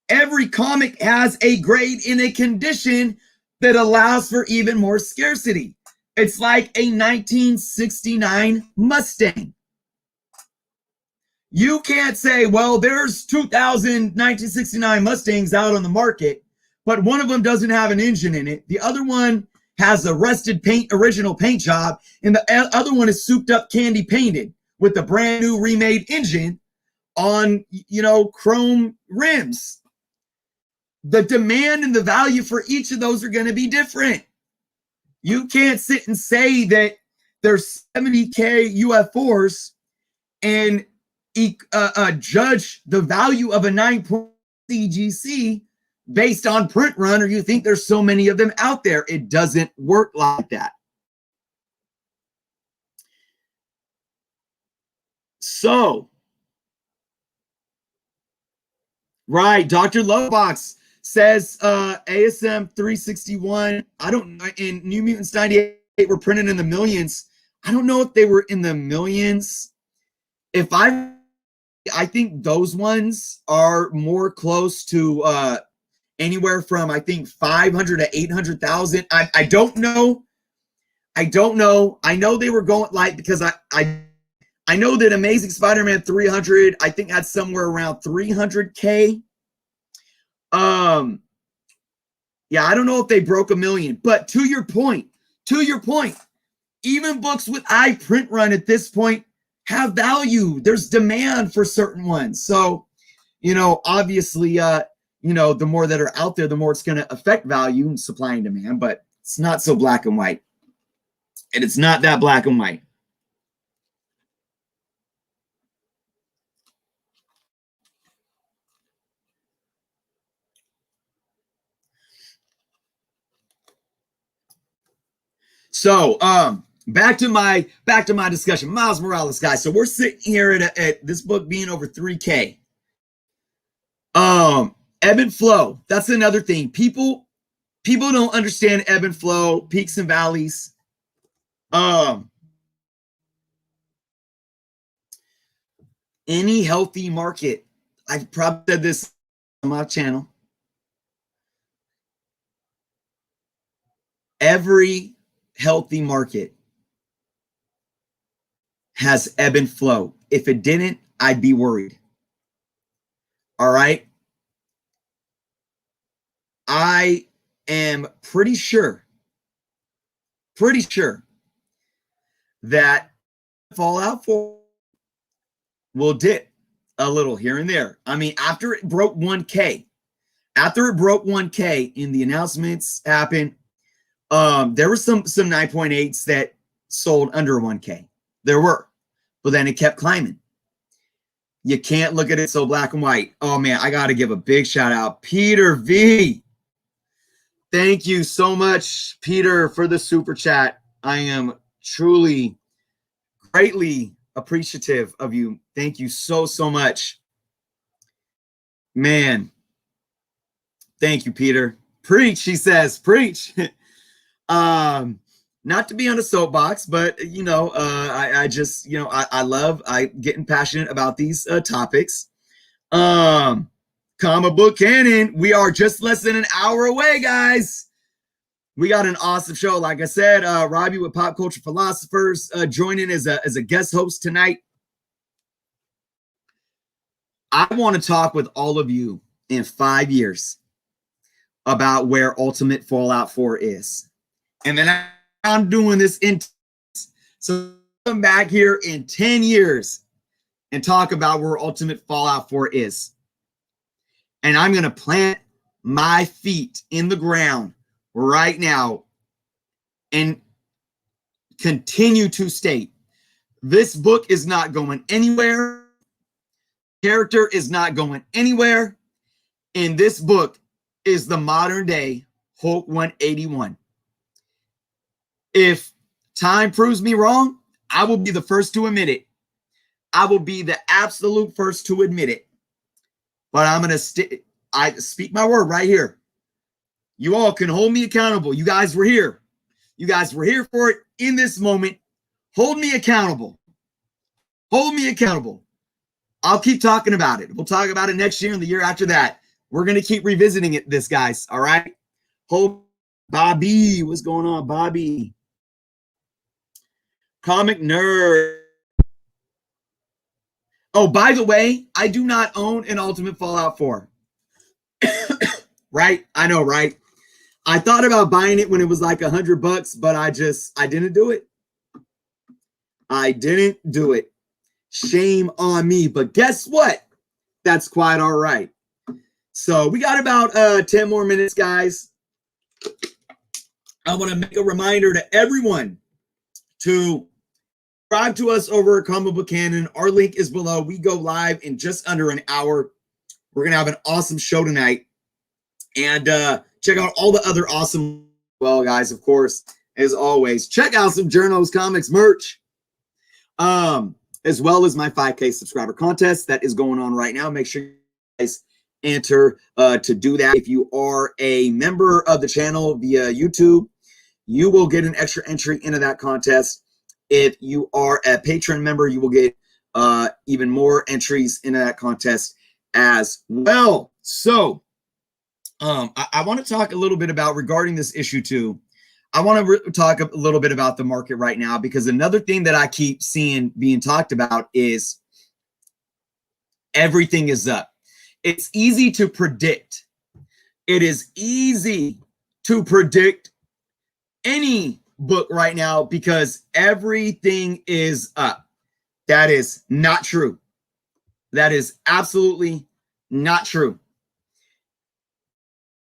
every comic has a grade in a condition that allows for even more scarcity. It's like a 1969 Mustang. You can't say, well, there's 2,000 1969 Mustangs out on the market, but one of them doesn't have an engine in it. The other one has a rusted paint, original paint job, and the other one is souped up candy painted with a brand new remade engine on, you know, chrome rims. The demand and the value for each of those are going to be different. You can't sit and say that there's 70K UF4s and judge the value of a 9 CGC based on print run, or you think there's so many of them out there. It doesn't work like that. So, right, Dr. Lovebox says ASM 361, I don't know, in New Mutants 98 were printed in the millions. I don't know if they were in the millions. If I think those ones are more close to anywhere from, I think, 500 to 800,000. I don't know. I don't know. I know they were going like, because I know that Amazing Spider-Man 300, I think, had somewhere around 300K. Yeah, I don't know if they broke 1 million, but to your point, even books with high print run at this point have value. There's demand for certain ones. So, you know, obviously, you know, the more that are out there, the more it's going to affect value and supply and demand, but it's not so black and white. And it's not that black and white. So, back to my discussion. Miles Morales, guys. So we're sitting here at this book being over 3K. Ebb and flow. That's another thing. People don't understand ebb and flow, peaks and valleys. Any healthy market, I've probably said this on my channel. Every healthy market has ebb and flow. If it didn't, I'd be worried. All right. I am pretty sure that Fallout 4 will dip a little here and there. I mean, after it broke 1K, and the announcements happened, there were some 9.8s that sold under 1K. There were, but then it kept climbing. You can't look at it so black and white. Oh man, I got to give a big shout out. Peter V. Thank you so much, Peter, for the super chat. I am truly, greatly appreciative of you. Thank you so much. Man. Thank you, Peter. Preach, he says, preach. Not to be on a soapbox, but you know, I just, you know, I love getting passionate about these topics. Comic book canon. We are just less than an hour away, guys. We got an awesome show. Like I said, Robbie with Pop Culture Philosophers joining as a guest host tonight. I want to talk with all of you in 5 years about where Ultimate Fallout 4 is. And then I'm doing this so come back here in 10 years and talk about where Ultimate Fallout 4 is. And I'm going to plant my feet in the ground right now and continue to state this book is not going anywhere. Character is not going anywhere. And this book is the modern day Hulk 181. If time proves me wrong, I will be the first to admit it. I will be the absolute first to admit it. But I'm going to I speak my word right here. You all can hold me accountable. You guys were here. You guys were here for it in this moment. Hold me accountable. Hold me accountable. I'll keep talking about it. We'll talk about it next year and the year after that. We're going to keep revisiting this, guys. All right? Hold. Bobby, what's going on, Bobby? Comic nerd. Oh, by the way, I do not own an Ultimate Fallout 4. Right? I know, right? I thought about buying it when it was like $100, but I didn't do it. I didn't do it. Shame on me. But guess what? That's quite all right. So we got about 10 more minutes, guys. I want to make a reminder to everyone to subscribe to us over at Comic Book Canon. Our link is below. We go live in just under an hour. We're going to have an awesome show tonight. And check out all the other awesome, well, guys, of course, as always. Check out some Journos Comics merch, as well as my 5K subscriber contest that is going on right now. Make sure you guys enter to do that. If you are a member of the channel via YouTube, you will get an extra entry into that contest. If you are a Patreon member, you will get even more entries into that contest as well. So I want to talk a little bit about regarding this issue too. I want to talk a little bit about the market right now, because another thing that I keep seeing being talked about is everything is up. It's easy to predict. It is easy to predict any book right now because everything is up. That is not true. That is absolutely not true.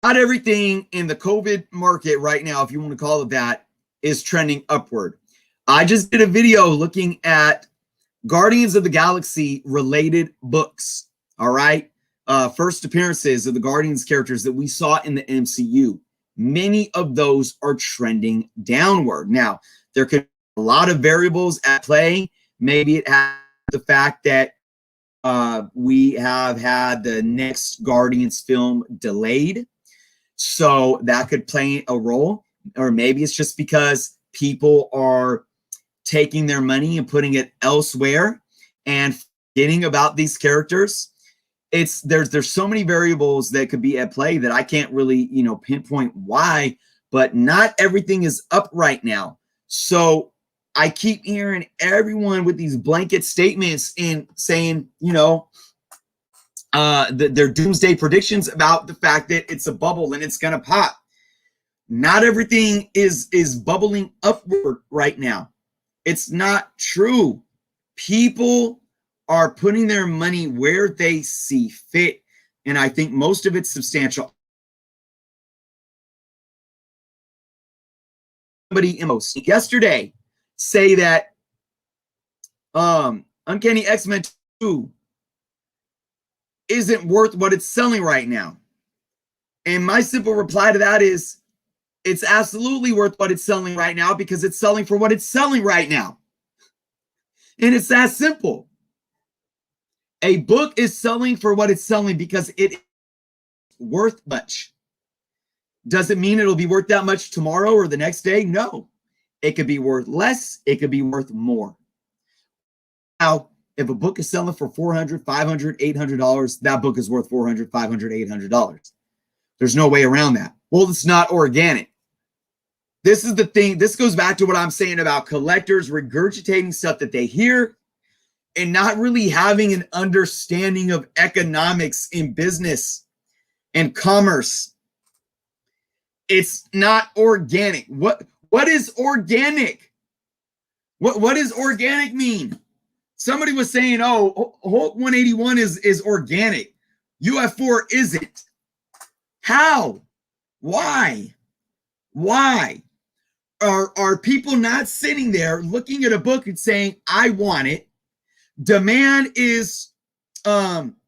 Not everything in the COVID market right now, if you want to call it that, is trending upward. I just did a video looking at Guardians of the Galaxy related books. All right. First appearances of the Guardians characters that we saw in the MCU. Many of those are trending downward. Now, there could be a lot of variables at play. Maybe it has the fact that we have had the next Guardians film delayed. So that could play a role. Or maybe it's just because people are taking their money and putting it elsewhere and forgetting about these characters. There's so many variables that could be at play that I can't really, pinpoint why, but not everything is up right now. So I keep hearing everyone with these blanket statements and saying, their doomsday predictions about the fact that it's a bubble and it's going to pop. Not everything is bubbling upward right now. It's not true. People are putting their money where they see fit. And I think most of it's substantial. Somebody yesterday say that Uncanny X-Men 2 isn't worth what it's selling right now. And my simple reply to that is it's absolutely worth what it's selling right now because it's selling for what it's selling right now. And it's that simple. A book is selling for what it's selling because it's worth much. Does it mean it'll be worth that much tomorrow or the next day? No. It could be worth less. It could be worth more. Now, if a book is selling for $400, $500, $800, that book is worth $400, $500, $800. There's no way around that. Well, it's not organic. This is the thing. This goes back to what I'm saying about collectors regurgitating stuff that they hear and not really having an understanding of economics in business and commerce. It's not organic. What is organic? What does organic mean? Somebody was saying, oh, Hulk 181 is organic. UF4 isn't. How? Why? Why? Are people not sitting there looking at a book and saying, I want it? Demand is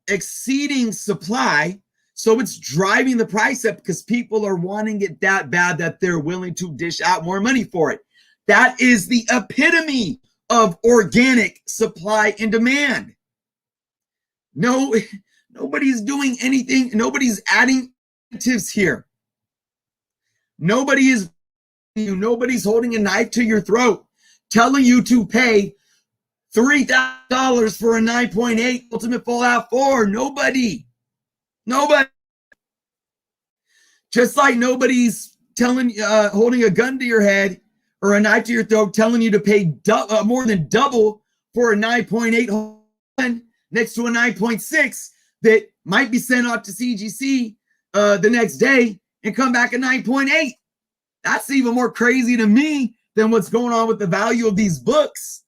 exceeding supply, so it's driving the price up because people are wanting it that bad that they're willing to dish out more money for it. That is the epitome of organic supply and demand. No, nobody's doing anything. Nobody's adding tips here. Nobody's holding a knife to your throat, telling you to pay $3,000 for a 9.8 Ultimate Fallout 4. Nobody. Just like nobody's telling, holding a gun to your head or a knife to your throat, telling you to pay more than double for a 9.8 next to a 9.6 that might be sent off to CGC the next day and come back a 9.8. That's even more crazy to me than what's going on with the value of these books.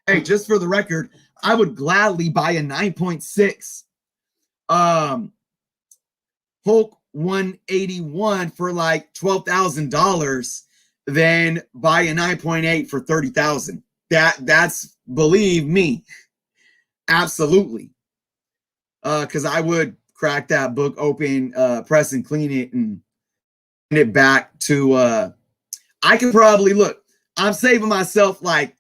Hey, just for the record, I would gladly buy a 9.6 Hulk 181 for like $12,000 than buy a 9.8 for 30,000. That's, believe me, absolutely. Because I would crack that book open, press and clean it, and send it back to. I could probably look. I'm saving myself like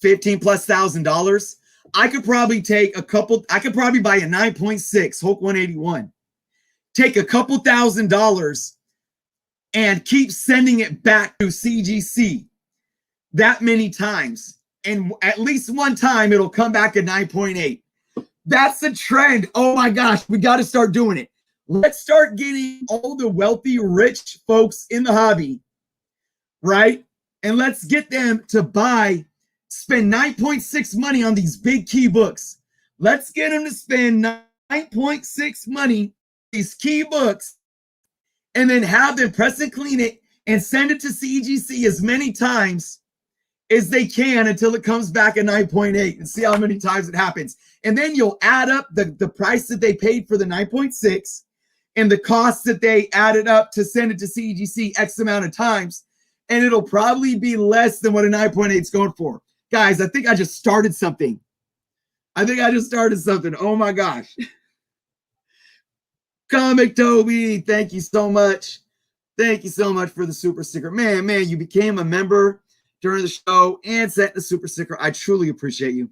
$15,000+. I could probably take a couple. I could probably buy a 9.6 Hulk 181. Take a couple $1,000 and keep sending it back to CGC that many times. And at least one time it'll come back at 9.8. That's the trend. Oh my gosh, we got to start doing it. Let's start getting all the wealthy, rich folks in the hobby, right? And let's get them to spend 9.6 money on these big key books. Let's get them to spend 9.6 money these key books, and then have them press and clean it and send it to CGC as many times as they can until it comes back at 9.8, and see how many times it happens. And then you'll add up the price that they paid for the 9.6 and the costs that they added up to send it to CGC X amount of times, and it'll probably be less than what a 9.8 is going for. Guys, I think I just started something. Oh my gosh. Comic Toby, thank you so much. Thank you so much for the super sticker. Man, you became a member during the show and sent the super sticker. I truly appreciate you.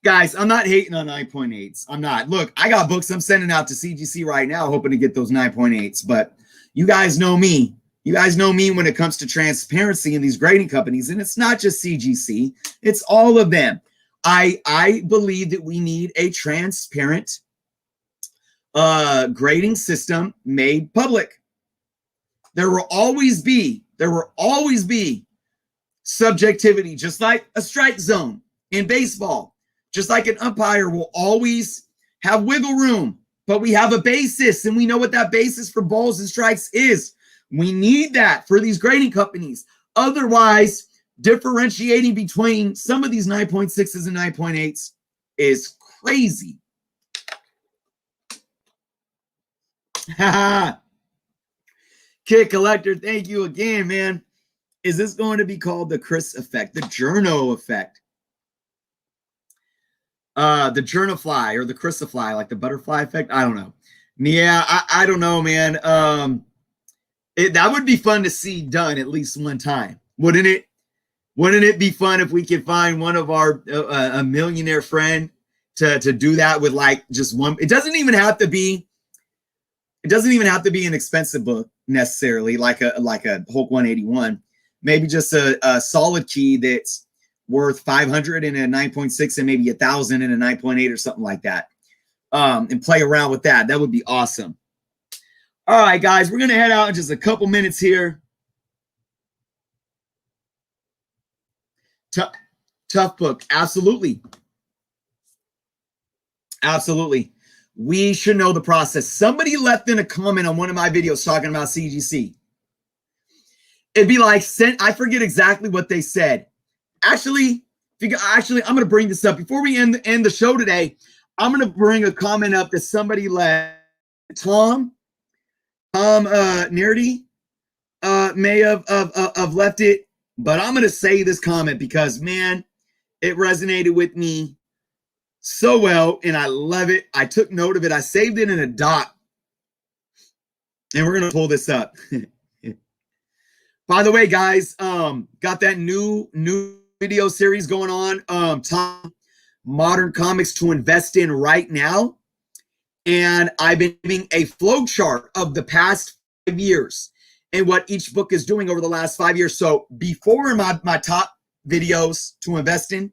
Guys, I'm not hating on 9.8s. I'm not. Look, I got books I'm sending out to CGC right now, hoping to get those 9.8s. But you guys know me. You guys know me when it comes to transparency in these grading companies. And it's not just CGC. It's all of them. I believe that we need a transparent grading system made public. There will always be subjectivity, just like a strike zone in baseball, just like an umpire will always have wiggle room, but we have a basis, and we know what that basis for balls and strikes is. We need that for these grading companies. Otherwise, differentiating between some of these 9.6s and 9.8s is crazy. Kid Collector, thank you again, man. Is this going to be called the Chris effect, the Journo effect? The Journifly or the Chrisifly, like the butterfly effect? I don't know. Yeah, I don't know, man. That would be fun to see done at least one time, wouldn't it? Wouldn't it be fun if we could find one of our a millionaire friend to do that with like just one? It doesn't even have to be an expensive book necessarily, like a Hulk 181. Maybe just a solid key that's worth 500 in a 9.6 and maybe 1,000 in a 9.8 or something like that. And play around with that. That would be awesome. All right, guys, we're gonna head out in just a couple minutes here. Tough book, absolutely. We should know the process. Somebody left in a comment on one of my videos talking about CGC. It'd be like, I forget exactly what they said. Actually, I'm going to bring this up. Before we end the show today, I'm going to bring a comment up that somebody left. Tom Nerdy may have left it, but I'm going to say this comment because, man, it resonated with me so well, and I love it. I took note of it. I saved it in a doc, and we're going to pull this up. By the way, guys, got that new video series going on, top modern comics to invest in right now. And I've been giving a flow chart of the past 5 years and what each book is doing over the last 5 years. So before my top videos to invest in,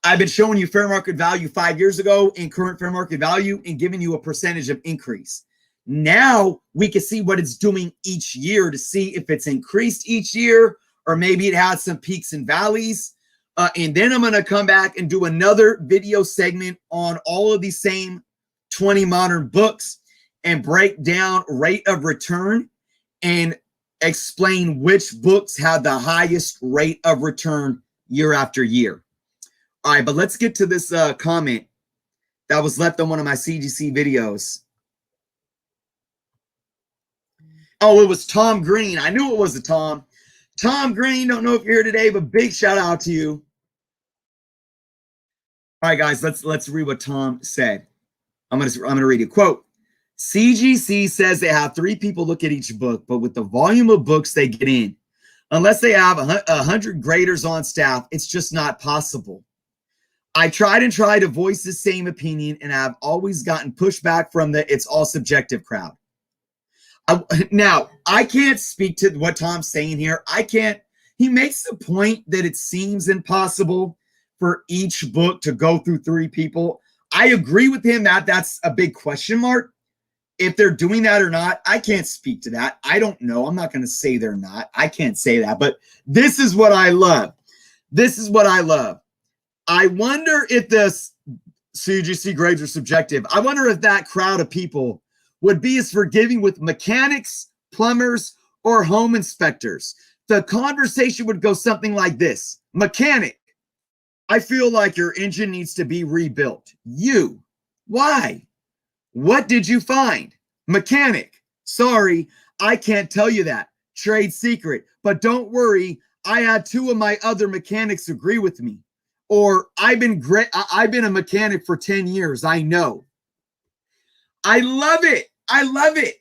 I've been showing you fair market value 5 years ago and current fair market value and giving you a percentage of increase. Now we can see what it's doing each year to see if it's increased each year or maybe it has some peaks and valleys. And then I'm going to come back and do another video segment on all of these same 20 modern books and break down rate of return and explain which books have the highest rate of return year after year. All right, but let's get to this comment that was left on one of my CGC videos. Oh, it was Tom Green. I knew it was a Tom. Tom Green, don't know if you're here today, but big shout out to you. All right, guys, let's read what Tom said. I'm gonna read it. Quote: CGC says they have 3 people look at each book, but with the volume of books they get in, unless they have 100 graders on staff, it's just not possible. I tried to voice the same opinion, and I've always gotten pushback from the "it's all subjective" crowd. Now, I can't speak to what Tom's saying here. I can't. He makes the point that it seems impossible for each book to go through 3 people. I agree with him that that's a big question mark. If they're doing that or not, I can't speak to that. I don't know. I'm not going to say they're not. I can't say that. But this is what I love. This is what I love. I wonder if this CGC grades are subjective. I wonder if that crowd of people would be as forgiving with mechanics, plumbers, or home inspectors. The conversation would go something like this. Mechanic: I feel like your engine needs to be rebuilt. You: why? What did you find? Mechanic: sorry, I can't tell you that. Trade secret. But don't worry, I had 2 of my other mechanics agree with me. Or I've been a mechanic for 10 years. I know. I love it. I love it.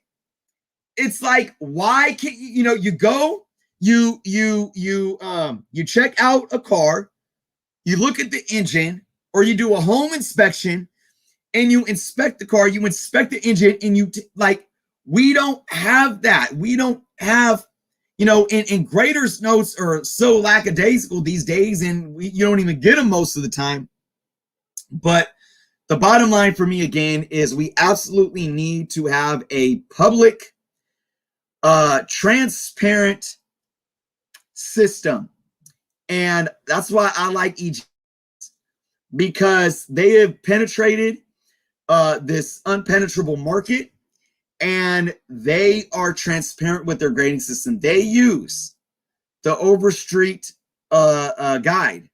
It's like, why can't you go, you check out a car, you look at the engine, or you do a home inspection and you inspect the car, you inspect the engine, and we don't have that. We don't have, and graders notes are so lackadaisical these days, and you don't even get them most of the time. But the bottom line for me, again, is we absolutely need to have a public, transparent system. And that's why I like EG, because they have penetrated this unpenetrable market, and they are transparent with their grading system. They use the Overstreet guide.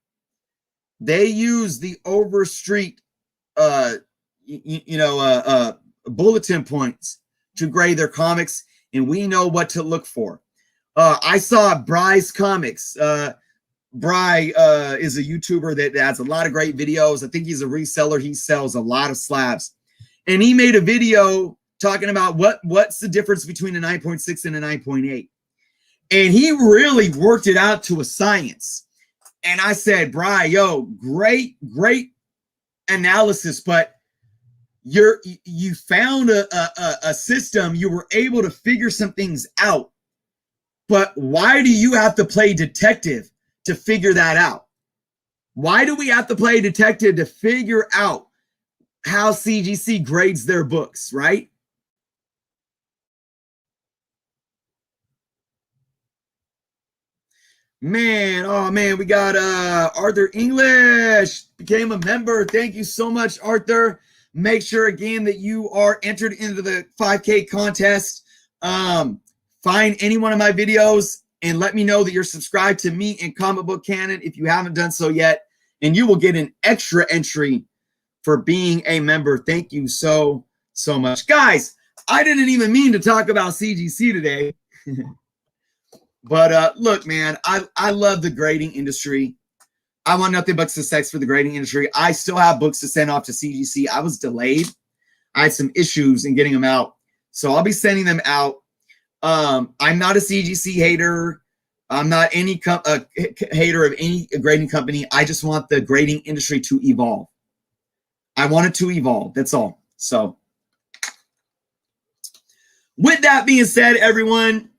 They use the Overstreet bulletin points to grade their comics, and we know what to look for. I saw Bry's Comics. Bry is a YouTuber that has a lot of great videos. I think he's a reseller. He sells a lot of slabs. And he made a video talking about what's the difference between a 9.6 and a 9.8. And he really worked it out to a science. And I said, Bry, yo, great analysis, but you found a system. You were able to figure some things out. But why do you have to play detective to figure that out? Why do we have to play detective to figure out how CGC grades their books, right? Man, oh man, we got Arthur English became a member. Thank you so much, Arthur. Make sure again that you are entered into the 5K contest. Find any one of my videos and let me know that you're subscribed to me in Comic Book Canon if you haven't done so yet, and you will get an extra entry for being a member. Thank you so much. Guys, I didn't even mean to talk about CGC today. But look, man, I love the grading industry. I want nothing but success for the grading industry. I still have books to send off to CGC. I was delayed. I had some issues in getting them out. So I'll be sending them out. I'm not a CGC hater. I'm not any hater of any grading company. I just want the grading industry to evolve. I want it to evolve. That's all. So with that being said, everyone,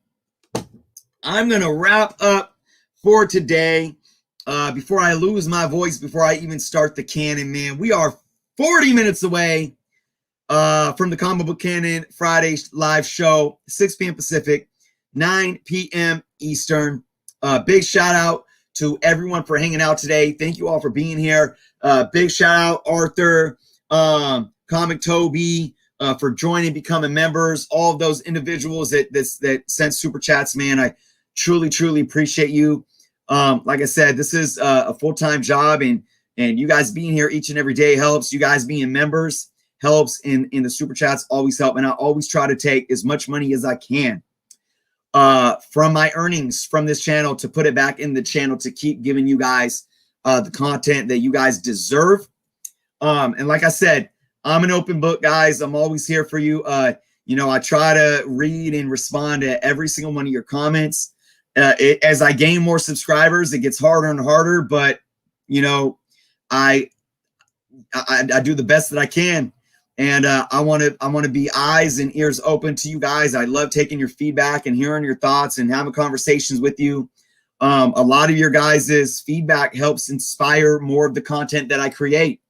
I'm going to wrap up for today. Before I lose my voice, before I even start the canon, man, we are 40 minutes away from the Comic Book Canon Friday live show, 6 p.m. Pacific, 9 p.m. Eastern. Big shout out to everyone for hanging out today. Thank you all for being here. Big shout out, Arthur, Comic Toby, for joining, becoming members, all of those individuals that sent super chats, man. I truly appreciate you. Like I said, this is a full-time job, and you guys being here each and every day helps. You guys being members helps, in the super chats always help, and I always try to take as much money as I can from my earnings from this channel to put it back in the channel to keep giving you guys the content that you guys deserve. And like I said, I'm an open book, guys. I'm always here for you. You know, I try to read and respond to every single one of your comments. As I gain more subscribers, it gets harder and harder, but you know, I do the best that I can. And I want to be eyes and ears open to you guys. I love taking your feedback and hearing your thoughts and having conversations with you. A lot of your guys' feedback helps inspire more of the content that I create,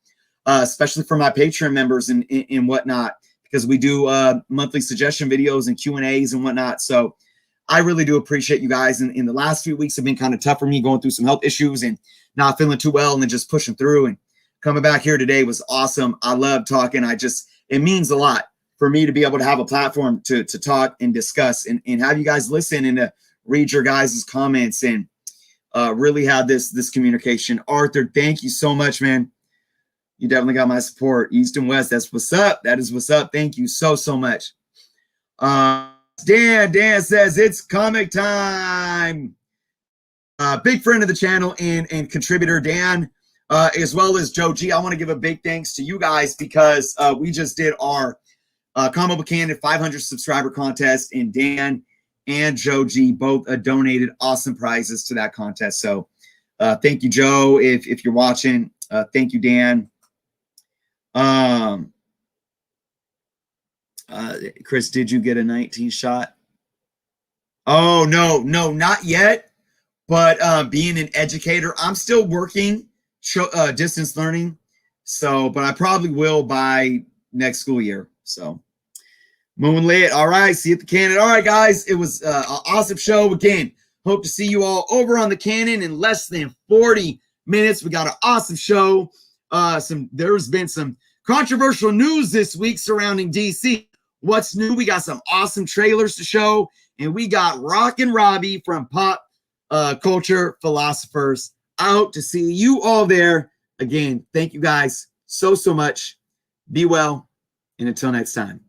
especially for my Patreon members and whatnot, because we do monthly suggestion videos and Q&As and whatnot. So I really do appreciate you guys. And in the last few weeks have been kind of tough for me, going through some health issues and not feeling too well, and then just pushing through. And coming back here today was awesome. I love talking. It means a lot for me to be able to have a platform to talk and discuss and have you guys listen and to read your guys' comments and really have this communication. Arthur, thank you so much, man. You definitely got my support. East and West, that's what's up. That is what's up. Thank you so much. Dan says it's comic time. Big friend of the channel and contributor, Dan. As well as Joe G. I want to give a big thanks to you guys because we just did our Comic Book Candid 500 subscriber contest, and Dan and Joe G both donated awesome prizes to that contest. So thank you, Joe, if you're watching. Thank you, Dan. Chris, did you get a 19 shot? Oh, no, not yet. But being an educator, I'm still working distance learning, but I probably will by next school year. So Moonlit, all right, see you at the Cannon. All right, guys, it was an awesome show again. Hope to see you all over on the Cannon in less than 40 minutes. We got an awesome show. There's been some controversial news this week surrounding DC. What's new? We got some awesome trailers to show, and we got Rockin' Robbie from Pop Culture Philosophers. I hope to see you all there. Again, thank you guys so much. Be well, and until next time.